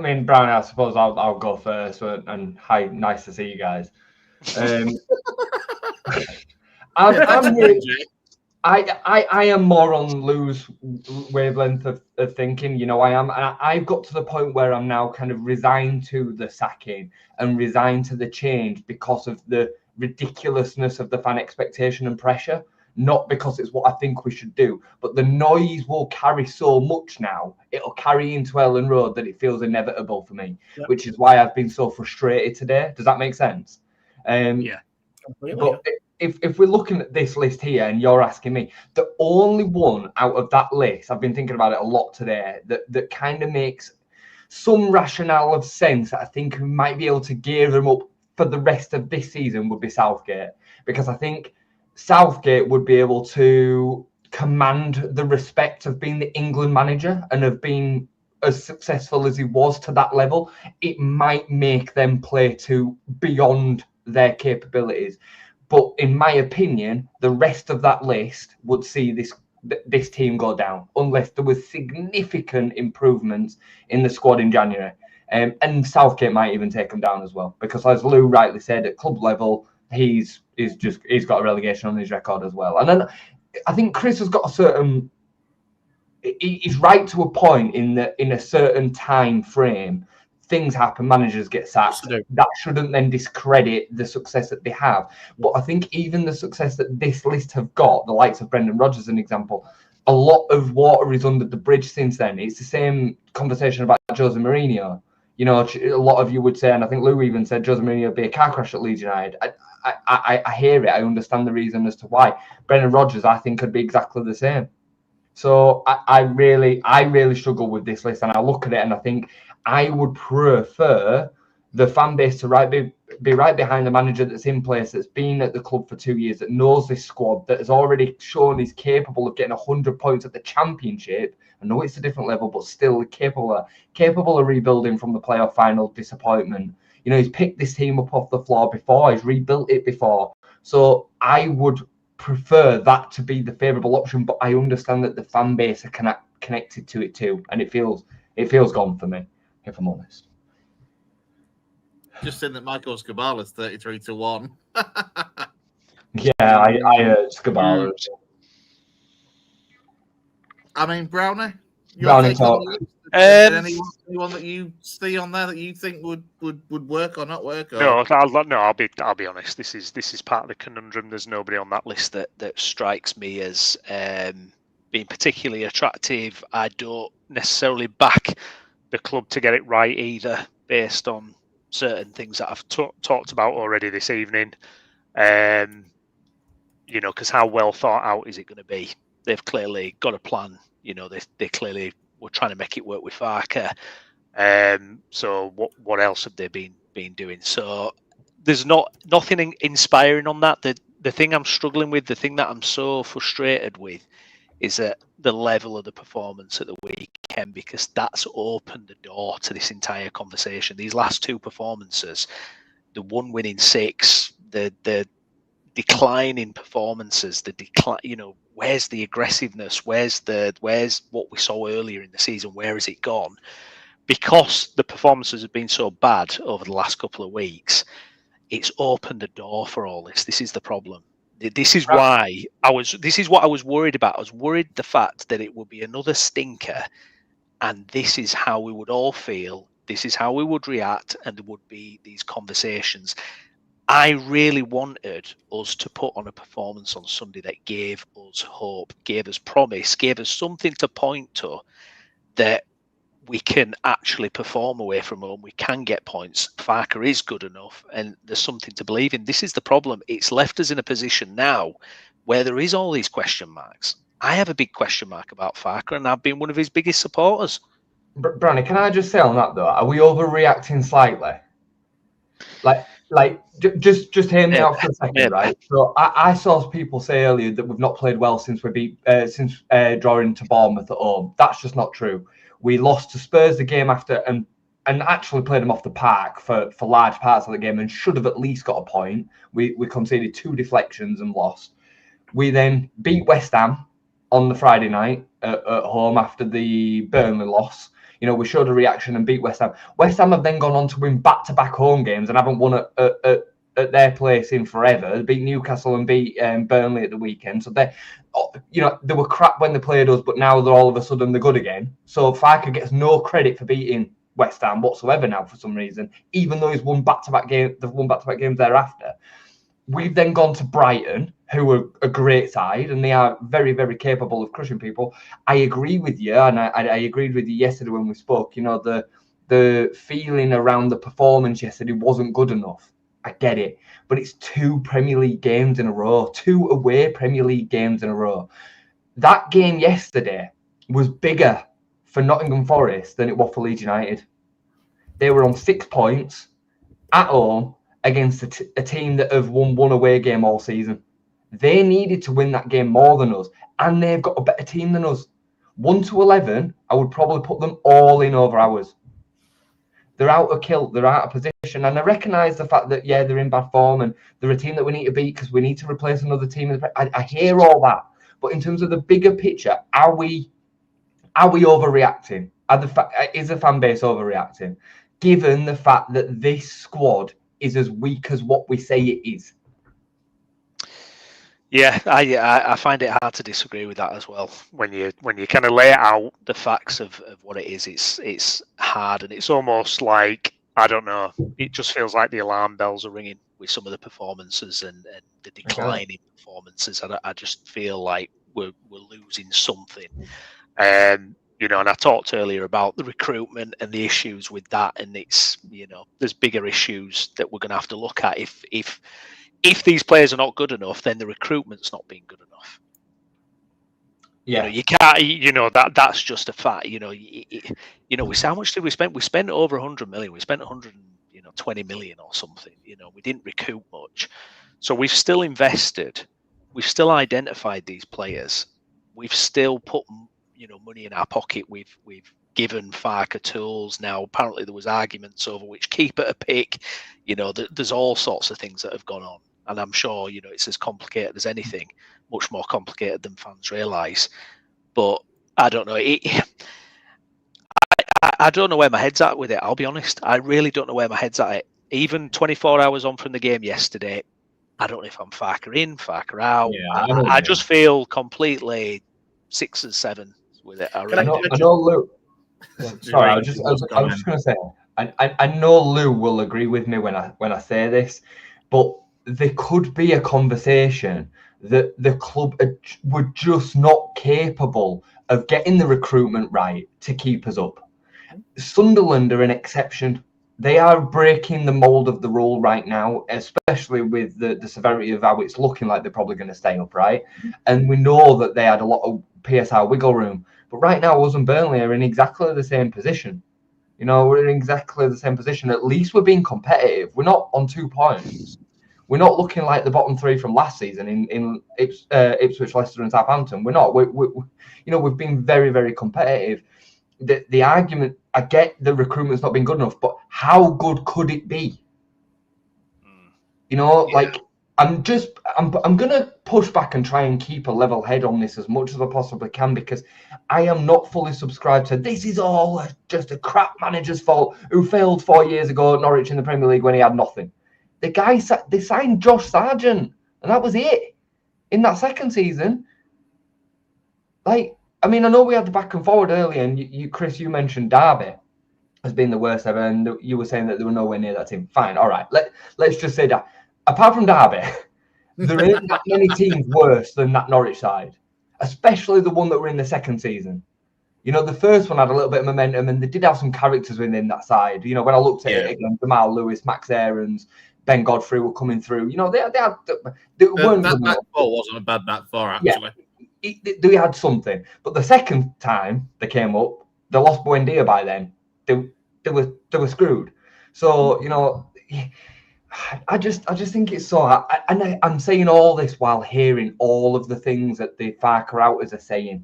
mean, Brownie, I suppose I'll go first. And hi, nice to see you guys. I am more on Lou's wavelength of thinking. I am. I've got to the point where I'm now kind of resigned to the sacking and resigned to the change because of the ridiculousness of the fan expectation and pressure. Not because it's what I think we should do, but the noise will carry so much now. It'll carry into Ellen Road that it feels inevitable for me, which is why I've been so frustrated today. Does that make sense? Yeah. But if we're looking at this list here and you're asking me, the only one out of that list, I've been thinking about it a lot today, that kind of makes some rationale of sense that I think we might be able to gear them up for the rest of this season would be Southgate. Because I think Southgate would be able to command the respect of being the England manager and of being as successful as he was to that level. It might make them play to beyond their capabilities. But in my opinion, the rest of that list would see this team go down unless there was significant improvements in the squad in January. And Southgate might even take them down as well. Because as Lou rightly said, at club level, he's got a relegation on his record as well. And then I think Chris has got a certain, he's right to a point in a certain time frame, things happen, managers get sacked. That shouldn't then discredit the success that they have. But I think even the success that this list have got, the likes of Brendan Rodgers, an example, a lot of water is under the bridge since then. It's the same conversation about Jose Mourinho. A lot of you would say, and I think Lou even said Jose Mourinho would be a car crash at Leeds United. I hear it. I understand the reason as to why. Brendan Rodgers, I think, could be exactly the same. So I really struggle with this list, and I look at it and I think I would prefer the fan base to be right behind the manager that's in place, that's been at the club for 2 years, that knows this squad, that has already shown he's capable of getting 100 points at the Championship. I know it's a different level, but still capable of rebuilding from the playoff final disappointment. He's picked this team up off the floor before. He's rebuilt it before. So I would prefer that to be the favourable option, but I understand that the fan base are connected to it too, and it feels gone for me, if I'm honest. just saying that Michael Scabala's 33-1. Yeah, I heard Scabala's. I mean, Brownie. Brownie talk. Anyone that you see on there that you think would work or not work? Or? No, I'll be honest. This is part of the conundrum. There's nobody on that list that strikes me as being particularly attractive. I don't necessarily back the club to get it right either, based on certain things that I've talked about already this evening. Because how well thought out is it going to be? They've clearly got a plan. They clearly were trying to make it work with Farker. So what else have they been doing? So there's nothing inspiring on that. The thing I'm struggling with, the thing that I'm so frustrated with, is that the level of the performance at the weekend, because that's opened the door to this entire conversation. These last two performances, the one winning 6, the decline in performances, the decline, where's the aggressiveness? Where's what we saw earlier in the season? Where has it gone? Because the performances have been so bad over the last couple of weeks, it's opened the door for all this. This is the problem. This is why this is what I was worried about. I was worried the fact that it would be another stinker, and this is how we would all feel. This is how we would react, and there would be these conversations. I really wanted us to put on a performance on Sunday that gave us hope, gave us promise, gave us something to point to, that we can actually perform away from home. We can get points. Farker is good enough, and there's something to believe in. This is the problem. It's left us in a position now where there is all these question marks. I have a big question mark about Farker, and I've been one of his biggest supporters. Brownie, can I just say on that though? Are we overreacting slightly? Just hear me out for a second, right? So I saw people say earlier that we've not played well since we drawing to Bournemouth at home. That's just not true. We lost to Spurs the game after and actually played them off the park for large parts of the game and should have at least got a point. We conceded 2 deflections and lost. We then beat West Ham on the Friday night at home after the Burnley loss. We showed a reaction and beat West Ham. West Ham have then gone on to win back-to-back home games and haven't won at their place in forever. They beat Newcastle and beat Burnley at the weekend. So they were crap when they played us, but now they're all of a sudden they're good again. So Farker gets no credit for beating West Ham whatsoever now for some reason, even though he's won back-to-back games. They've won back-to-back games thereafter. We've then gone to Brighton, who are a great side, and they are very, very capable of crushing people. I agree with you, and I agreed with you yesterday when we spoke. The feeling around the performance yesterday wasn't good enough. I get it, but it's 2 Premier League games in a row, 2 away Premier League games in a row. That game yesterday was bigger for Nottingham Forest than it was for Leeds United. They were on 6 points at home against a team that have won 1 away game all season. They needed to win that game more than us, and they've got a better team than us. 1 to 11, I would probably put them all in over ours. They're out of kilt, they're out of position, and I recognise the fact that, they're in bad form, and they're a team that we need to beat because we need to replace another team. I hear all that, but in terms of the bigger picture, are we overreacting? Is the fan base overreacting, given the fact that this squad is as weak as what we say it is? Yeah, I find it hard to disagree with that as well. When you kind of lay out the facts of what it is, it's hard, and it's almost like, I don't know, it just feels like the alarm bells are ringing with some of the performances and the decline in performances. I just feel like we're losing something. And I talked earlier about the recruitment and the issues with that, and it's, there's bigger issues that we're going to have to look at. If these players are not good enough, then the recruitment's not being good enough. Yeah, you can't. That's just a fact. How much did we spend? We spent over 100 million. We spent 120 million or something. We didn't recoup much, so we've still invested. We've still identified these players. We've still put money in our pocket. We've given Farker tools. Now apparently there was arguments over which keeper to pick. There's all sorts of things that have gone on. And I'm sure, it's as complicated as anything, much more complicated than fans realise. But I don't know. I don't know where my head's at with it, I'll be honest. I really don't know where my head's at even 24 hours on from the game yesterday, I don't know if I'm Farker in, Farker out. Yeah, I just feel completely 6 and 7 with it. I know Lou. Sorry, I was just going to say, I know Lou will agree with me when I say this, but there could be a conversation that the club were just not capable of getting the recruitment right to keep us up. Sunderland are an exception. They are breaking the mold of the rule right now, especially with the severity of how it's looking like they're probably going to stay up, right? And we know that they had a lot of PSR wiggle room. But right now, us and Burnley are in exactly the same position. You know, we're in exactly the same position. At least we're being competitive. We're not on 2 points. We're not looking like the bottom 3 from last season in Ipswich, Leicester and Southampton. We're not. We've been very, very competitive. The argument, I get the recruitment's not been good enough, but how good could it be? You know, like I'm gonna push back and try and keep a level head on this as much as I possibly can, because I am not fully subscribed to this is all just a crap manager's fault who failed 4 years ago at Norwich in the Premier League when he had nothing. They signed Josh Sargent, and that was it in that second season. Like, I mean, I know we had the back and forward earlier, and you, Chris, you mentioned Derby as being the worst ever, and you were saying that they were nowhere near that team. Fine, all right. Let's just say that. Apart from Derby, there ain't that many teams worse than that Norwich side, especially the one that were in the second season. You know, the first one had a little bit of momentum, and they did have some characters within that side. You know, when I looked at it again, Jamal Lewis, Max Aarons, Ben Godfrey were coming through. You know, they weren't. That back four wasn't a bad back four, actually. Yeah, they had something. But the second time they came up, they lost Buendia by then. They were screwed. So, you know, I just think it's so. I'm saying all this while hearing all of the things that the Farker outers are saying.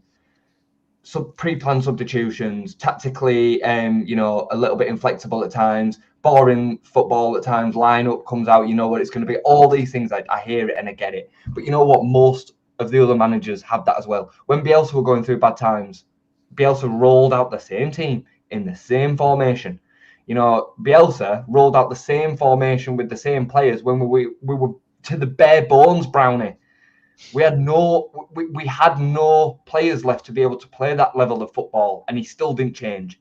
So pre-planned substitutions, tactically, you know, a little bit inflexible at times, boring football at times, lineup comes out, you know what it's going to be. All these things, I hear it and I get it. But you know what? Most of the other managers have that as well. When Bielsa were going through bad times, Bielsa rolled out the same team in the same formation. You know, Bielsa rolled out the same formation with the same players when we were to the bare bones, Brownie. We had no players left to be able to play that level of football, and he still didn't change.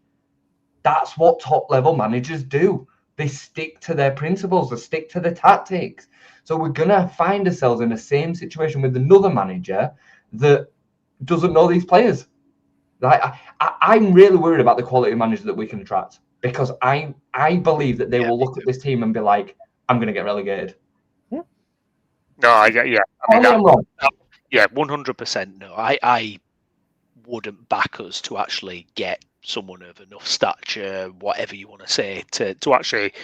That's what top level managers do. They stick to their principles, they stick to the tactics. So we're gonna find ourselves in the same situation with another manager that doesn't know these players. Like, I'm really worried about the quality of managers that we can attract, because I believe that they will look at this team and be like, I'm gonna get relegated. No, I mean, I'm wrong. Yeah, 100%. No, I wouldn't back us to actually get someone of enough stature, whatever you want to say, to actually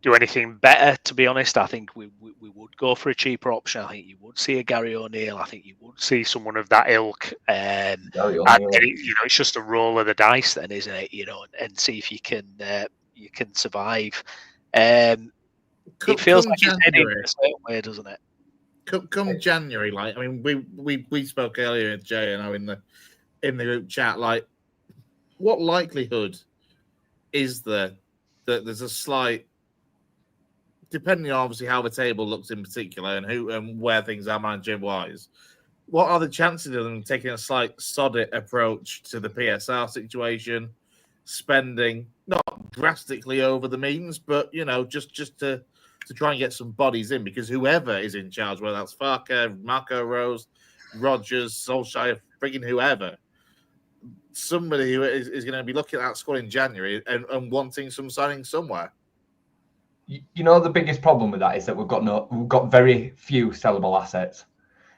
do anything better. To be honest, I think we would go for a cheaper option. I think you would see a Gary O'Neill. I think you would see someone of that ilk. And it's just a roll of the dice, then, isn't it? You know, and see if you can survive. It feels like it's heading a certain way, doesn't it? Come January, like, I mean, we spoke earlier with Jay and I in the group chat, like, what likelihood is there that there's a slight, depending on obviously how the table looks in particular and who and where things are manager wise, what are the chances of them taking a slight sod-it approach to the PSR situation, spending not drastically over the means, but you know, just to try and get some bodies in, because whoever is in charge, whether that's Farker, Marco Rose, Rodgers, Solskjaer, frigging whoever, somebody who is going to be looking at that squad in January and wanting some signing somewhere. You know, the biggest problem with that is that we've got very few sellable assets.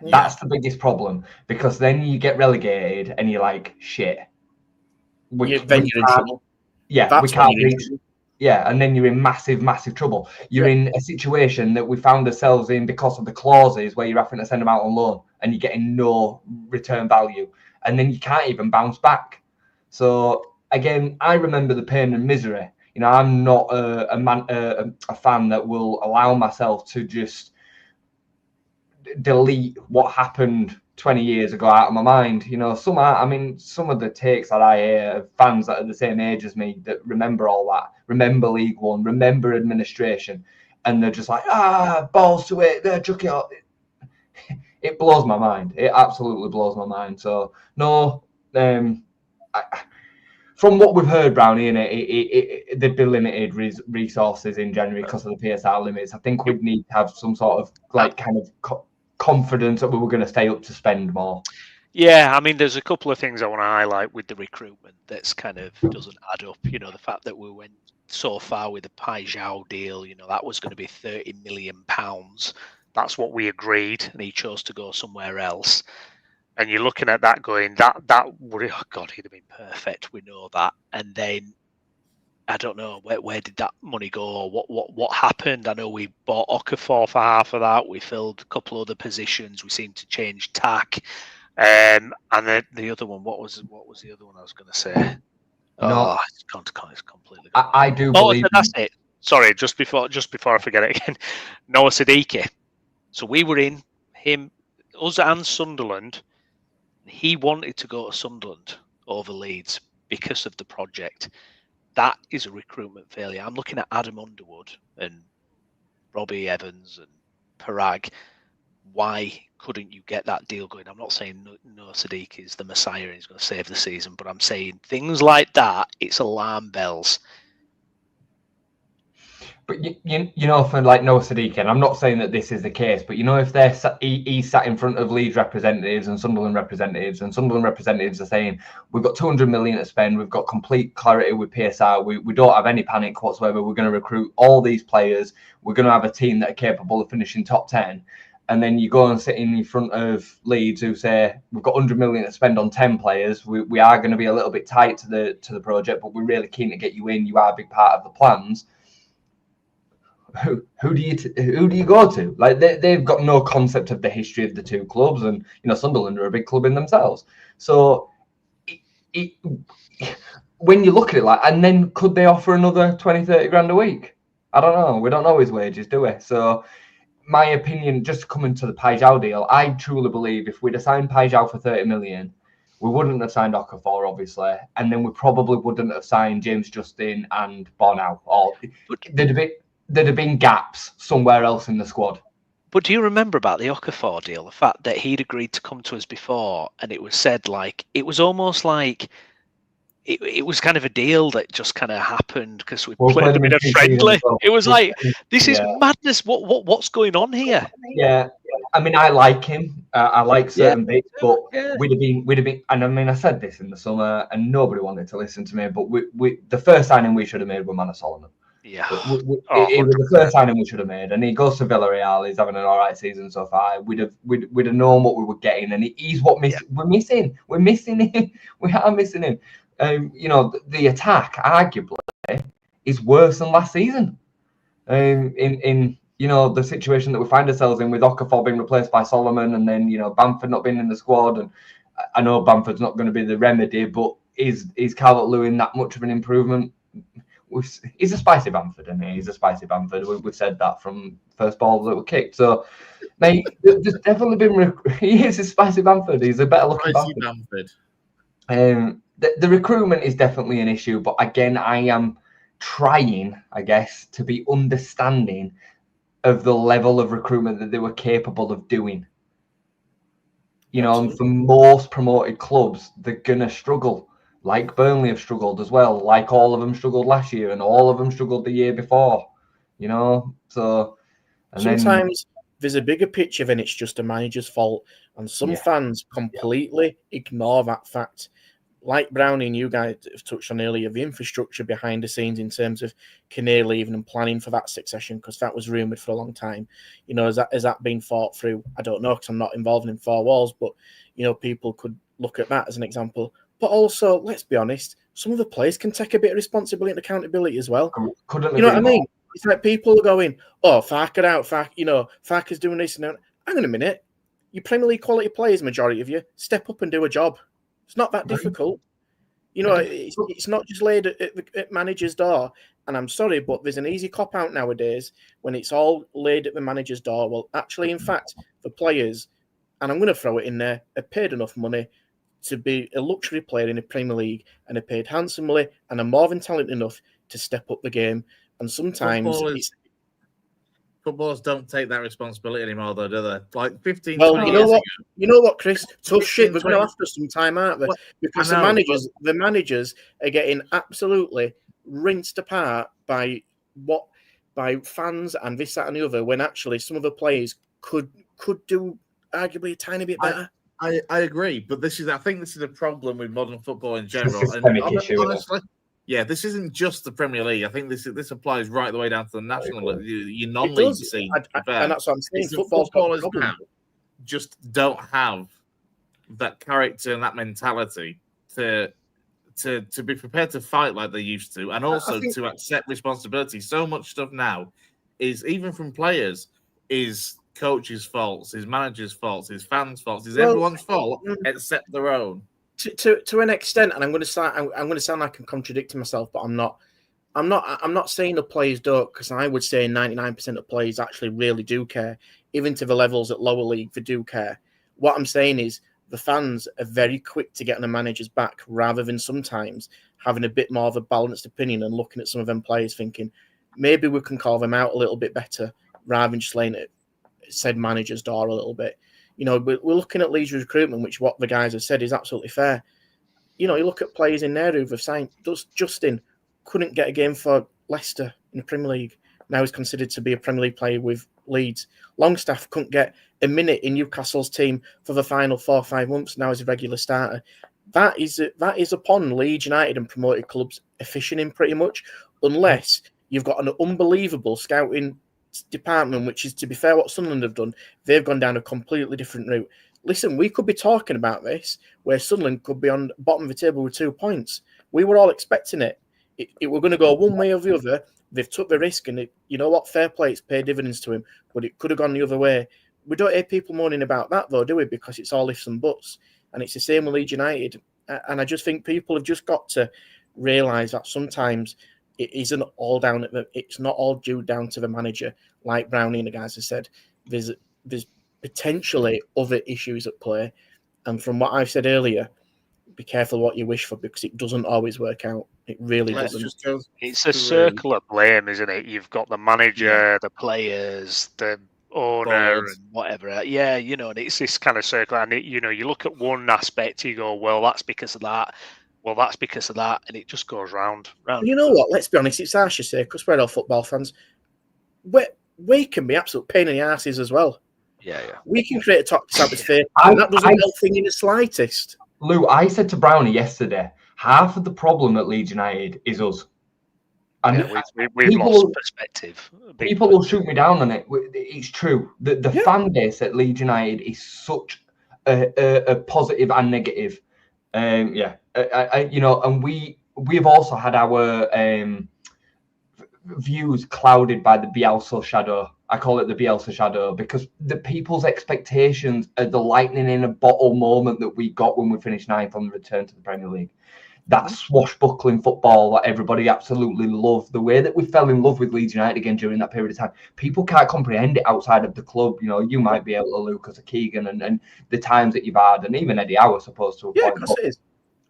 Yeah. That's the biggest problem, because then you get relegated and you're like, shit. We can't reach. Yeah, and then you're in massive, massive trouble. You're in a situation that we found ourselves in because of the clauses where you're having to send them out on loan and you're getting no return value. And then you can't even bounce back. So, again, I remember the pain and misery. You know, I'm not a fan that will allow myself to just delete what happened 20 years ago out of my mind. You know, some of the takes that I hear of fans that are the same age as me that remember all that, remember League One, remember administration, and they're just like, balls to it, they're chucking out. It blows my mind. It absolutely blows my mind. So no, from what we've heard, Browne, there'd be limited resources in January because of the PSR limits. I think we'd need to have some sort of confidence that we were going to stay up to spend more. Yeah, I mean, there's a couple of things I want to highlight with the recruitment that's kind of doesn't add up. You know, the fact that we went so far with the Pajau deal, you know, that was going to be £30 million. That's what we agreed, and he chose to go somewhere else. And you're looking at that going, that would, oh God, he'd have been perfect. We know that. And then I don't know where did that money go? What happened? I know we bought Okafor for half of that. We filled a couple other positions. We seemed to change tack. And then the other one, what was the other one I was going to say? No, it's completely. I do believe that's it. Sorry, just before I forget it again. Noah Siddiqui. So we were in him, us and Sunderland. He wanted to go to Sunderland over Leeds because of the project. That is a recruitment failure. I'm looking at Adam Underwood and Robbie Evans and Parag. Why couldn't you get that deal going? I'm not saying Noah Siddiqui is the Messiah and he's going to save the season, but I'm saying things like that, it's alarm bells. But you know, for like Noah Siddiqui, and I'm not saying that this is the case, but you know, if he's sat in front of Leeds representatives and Sunderland representatives are saying, we've got 200 million to spend, we've got complete clarity with PSR, we don't have any panic whatsoever, we're going to recruit all these players, we're going to have a team that are capable of finishing top 10. And then you go and sit in front of Leeds who say, we've got 100 million to spend on 10 players. We are going to be a little bit tight to the project, but we're really keen to get you in. You are a big part of the plans. Who do you go to? Like they've got no concept of the history of the two clubs, and you know Sunderland are a big club in themselves. So when you look at it like, and then could they offer another 20-30 grand a week? I don't know. We don't know his wages, do we? So my opinion, just coming to the Pajau deal, I truly believe if we'd have signed Pajau for 30 million, we wouldn't have signed Okafor, obviously, and then we probably wouldn't have signed James Justin and Browne. Or there'd have been gaps somewhere else in the squad. But do you remember about the Okafor deal? The fact that he'd agreed to come to us before, and it was said like it was almost like it was kind of a deal that just kind of happened because we played them in a friendly. It was like this is madness. What's going on here? Yeah, I mean, I like him. I like certain bits, but we'd have been. And I mean, I said this in the summer, and nobody wanted to listen to me. But we the first signing we should have made was Manor Solomon. Yeah, it was the first signing we should have made, and he goes to Villarreal. He's having an all right season so far. We'd have known what we were getting, and he's what we're missing. We're missing him. We are missing him. You know, the attack arguably is worse than last season. In you know the situation that we find ourselves in with Okafor being replaced by Solomon, and then you know Bamford not being in the squad, and I know Bamford's not going to be the remedy, but is Calvert-Lewin that much of an improvement? He's a spicy Bamford, and he's a spicy Bamford. We've said that from first balls that were kicked. So, mate, there's definitely been. He is a spicy Bamford. He's a better looking Bamford. The recruitment is definitely an issue, but again, I am trying, I guess, to be understanding of the level of recruitment that they were capable of doing. You know, and for most promoted clubs, they're gonna struggle. Like Burnley have struggled as well. Like all of them struggled last year, and all of them struggled the year before. You know, so sometimes there's a bigger picture than it's just a manager's fault, and some fans completely ignore that fact. Like Browne and you guys have touched on earlier, the infrastructure behind the scenes in terms of Kinnear leaving and planning for that succession, because that was rumoured for a long time. You know, has that been thought through? I don't know, because I'm not involved in four walls, but, you know, people could look at that as an example. But also, let's be honest, some of the players can take a bit of responsibility and accountability as well. You know what I mean? It's like people are going, oh, Farke out, Farke's doing this and that. Hang on a minute. You Premier League quality players, majority of you, step up and do a job. It's not that difficult. You know, it's not just laid at manager's door. And I'm sorry, but there's an easy cop-out nowadays when it's all laid at the manager's door. Well, actually, in fact, the players and I'm going to throw it in there, are paid enough money to be a luxury player in the Premier League, and are paid handsomely and are more than talented enough to step up the game. And sometimes footballers don't take that responsibility anymore, though, do they? Like 15, well, 20 you know years what? ago. You know what, Chris? Tough 15, shit. We're going to 20 have to some time, aren't we? Well, Because I know, the managers are getting absolutely rinsed apart by fans and this, that, and the other. When actually some of the players could do arguably a tiny bit better. I agree, but I think this is a problem with modern football in general. It's a systemic And issue, honestly, yeah, this isn't just the Premier League. I think this applies right the way down to the national, your non-league scene. And that's what I'm saying. Footballers now just don't have that character and that mentality to be prepared to fight like they used to, and also to accept responsibility. So much stuff now is, even from players, is coaches' faults, his managers' faults, his fans' faults, is everyone's fault except their own. To an extent, and I'm going to sound like I'm contradicting myself, but I'm not. I'm not saying the players don't, because I would say 99% of players actually really do care, even to the levels at lower league, they do care. What I'm saying is the fans are very quick to get on the manager's back, rather than sometimes having a bit more of a balanced opinion and looking at some of them players thinking, maybe we can call them out a little bit better, rather than just laying it said manager's door a little bit. You know, we're looking at Leeds recruitment, which what the guys have said is absolutely fair. You know, you look at players in there who've signed. Justin couldn't get a game for Leicester in the Premier League. Now he's considered to be a Premier League player with Leeds. Longstaff couldn't get a minute in Newcastle's team for the final 4 or 5 months. Now he's a regular starter. That is upon Leeds United and promoted clubs efficient pretty much, unless you've got an unbelievable scouting department, which is, to be fair, what Sunderland have done. They've gone down a completely different route. Listen, we could be talking about this where Sunderland could be on the bottom of the table with 2 points. We were all expecting it. It were going to go one way or the other. They've took the risk, and you know what? Fair play, it's paid dividends to him, but it could have gone the other way. We don't hear people moaning about that, though, do we? Because it's all ifs and buts. And it's the same with Leeds United. And I just think people have just got to realise that sometimes it isn't all down at it's not all due down to the manager, like Browne and the guys have said. There's potentially other issues at play. And from what I've said earlier, be careful what you wish for, because it doesn't always work out. It really doesn't. It's a circle of blame, isn't it? You've got the manager, the players, the owner, and whatever. Yeah, you know, and it's this kind of circle. And you know, you look at one aspect, you go, well, that's because of that. Well, that's because of that, and it just goes round. You know what? Let's be honest. It's harsh to say, because we're all football fans. We can be absolute pain in the arses as well. Yeah. We can create a toxic atmosphere, and that doesn't help thing in the slightest. Lou, I said to Browne yesterday, half of the problem at Leeds United is us. And we've lost perspective. People will shoot me down on it. It's true. The fan base at Leeds United is such a positive and negative. You know, and we've also had our views clouded by the Bielsa shadow. I call it the Bielsa shadow, because the people's expectations are the lightning in a bottle moment that we got when we finished 9th on the return to the Premier League. That swashbuckling football that everybody absolutely loved, the way that we fell in love with Leeds United again during that period of time. People can't comprehend it outside of the club. You know, you might be able to, Luke, because of Keegan and the times that you've had, and even Eddie Howe, I suppose, to a point. Of course it is.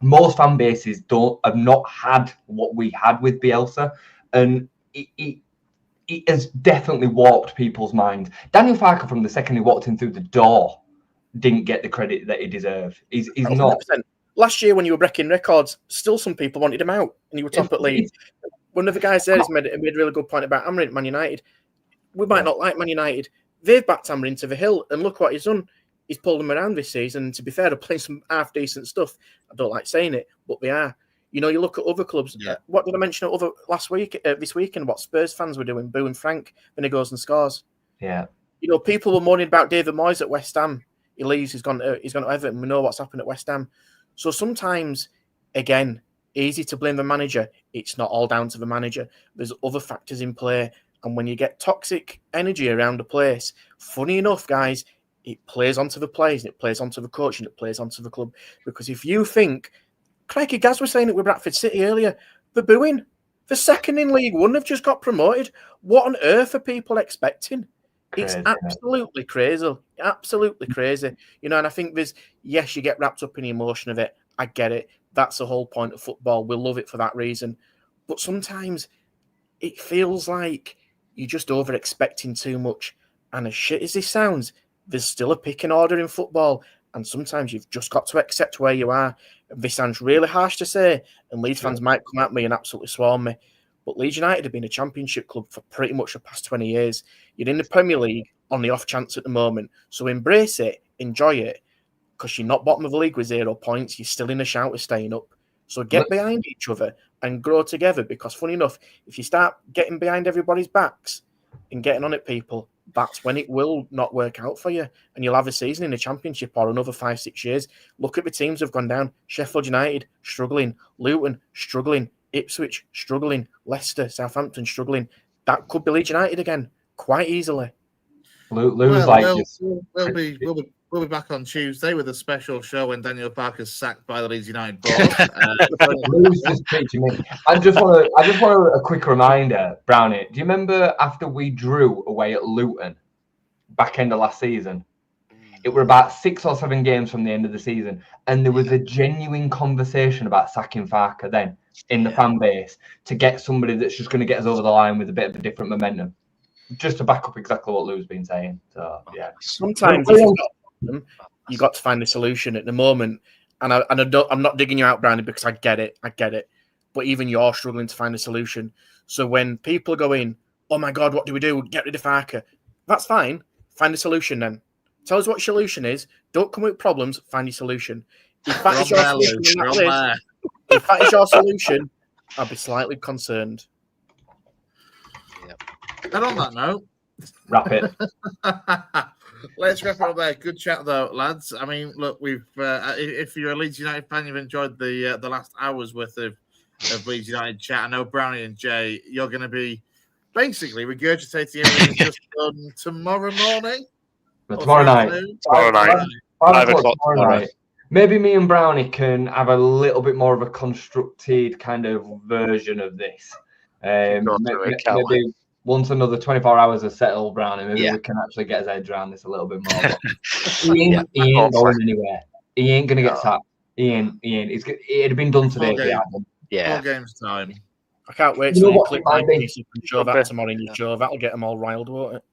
Most fan bases have not had what we had with Bielsa, and it has definitely warped people's mind. Daniel Farke, from the second he walked in through the door, didn't get the credit that he deserved. He's 100%. Not. Last year, when you were breaking records, still some people wanted him out, and you were top at Leeds. One of the guys there has made a really good point about hammering Man United. We might not like Man United. They've backed hammering to the hill, and look what he's done. He's pulled them around this season. And to be fair, they're playing some half-decent stuff. I don't like saying it, but they are. You know, you look at other clubs. Yeah. What did I mention this weekend? What Spurs fans were doing, booing Frank when he goes and scores. Yeah. You know, people were moaning about David Moyes at West Ham. He leaves. He's gone to Everton. We know what's happened at West Ham. So sometimes, again, easy to blame the manager. It's not all down to the manager. There's other factors in play. And when you get toxic energy around a place, funny enough, guys, it plays onto the players, it plays onto the coach, and it plays onto the club. Because if you think, Craigie Gaz was saying it with Bradford City earlier, they're booing. The second in League One have just got promoted. What on earth are people expecting? It's Crazy, absolutely crazy. Absolutely crazy. You know, and I think yes, you get wrapped up in the emotion of it. I get it. That's the whole point of football. We love it for that reason. But sometimes it feels like you're just over expecting too much. And as shit as this sounds, there's still a picking order in football. And sometimes you've just got to accept where you are. This sounds really harsh to say, and Leeds fans might come at me and absolutely swarm me. But Leeds United have been a championship club for pretty much the past 20 years. You're in the Premier League on the off chance at the moment. So embrace it, enjoy it, because you're not bottom of the league with 0 points. You're still in a shout of staying up. So get behind each other and grow together, because funny enough, if you start getting behind everybody's backs and getting on at people, that's when it will not work out for you. And you'll have a season in the Championship or another 5-6 years. Look at the teams that have gone down. Sheffield United, struggling. Luton, struggling. Ipswich, struggling. Leicester, Southampton, struggling. That could be Leeds United again, quite easily. We'll be back on Tuesday with a special show when Daniel Parker's sacked by the Leeds United board. Lou's just preaching me. I just want a quick reminder, Brownie. Do you remember after we drew away at Luton back end of last season? It were about 6 or 7 games from the end of the season, and there was a genuine conversation about sacking Farker then in the fan base to get somebody that's just going to get us over the line with a bit of a different momentum. Just to back up exactly what Lou's been saying. So yeah, sometimes you got to find a solution at the moment, and I'm not digging you out, Brownie, because I get it. But even you're struggling to find a solution. So when people are going, "Oh my God, what do we do? Get rid of Farker," that's fine. Find a solution then. Tell us what your solution is. Don't come with problems. Find your solution. If that is your solution, I'll be slightly concerned. And on that note, wrap it. Let's wrap it up there. Good chat though, lads. I mean, look, we've if you're a Leeds United fan, you've enjoyed the last hour's worth of Leeds United chat. I know Brownie and Jay, you're going to be basically regurgitating everything you've just done tomorrow morning. Tomorrow night. 5 o'clock tomorrow. Maybe me and Brownie can have a little bit more of a constructed kind of version of this. Maybe once another 24 hours are settled, Brownie, maybe we can actually get his head around this a little bit more. He ain't going anywhere. He ain't going to get sacked. He ain't. It'd have been done today. Four games time. I can't wait till you click my piece. You can show that tomorrow in your show. That'll get them all riled, won't it?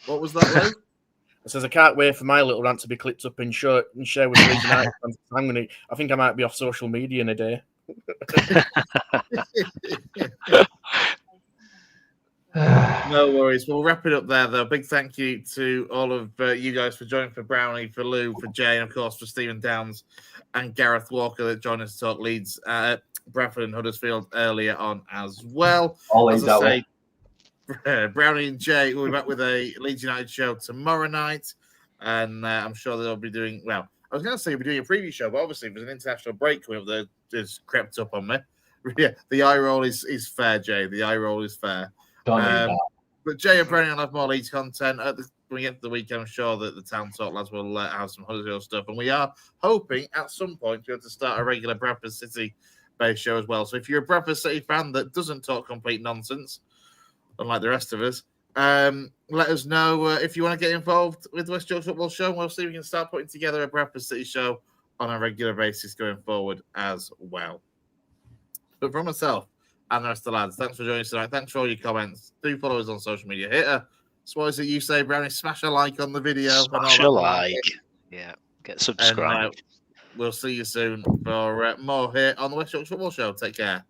What was that, Lou? It says I can't wait for my little rant to be clipped up and share with Leeds United fans. I think I might be off social media in a day. No worries. We'll wrap it up there, though. Big thank you to all of you guys for joining, for Brownie, for Lou, for Jay, and of course for Stephen Downs and Gareth Walker that joined us to talk Leeds, Bradford and Huddersfield earlier on as well. Always as I say, Brownie and Jay will be back with a Leeds United show tomorrow night, and I'm sure they'll be doing well. I was going to say we'll be doing a preview show, but obviously there's an international break coming up that has crept up on me. Yeah, the eye roll is fair, Jay. The eye roll is fair. But Jay and Brennan will have more Leeds content. When we get to the weekend, I'm sure that the Town Talk lads will have some Huddersfield stuff. And we are hoping at some point to be able to start a regular Bradford City-based show as well. So if you're a Bradford City fan that doesn't talk complete nonsense, unlike the rest of us, let us know if you want to get involved with the West Yorkshire Football Show. We'll see if we can start putting together a Bradford City show on a regular basis going forward as well. But from myself and the rest of the lads, thanks for joining us tonight. Thanks for all your comments. Do follow us on social media. Hit what is it you say, Brownie? Smash a like on the video. Smash a like. Yeah. Get subscribed. And, we'll see you soon for more here on the West Yorkshire Football Show. Take care.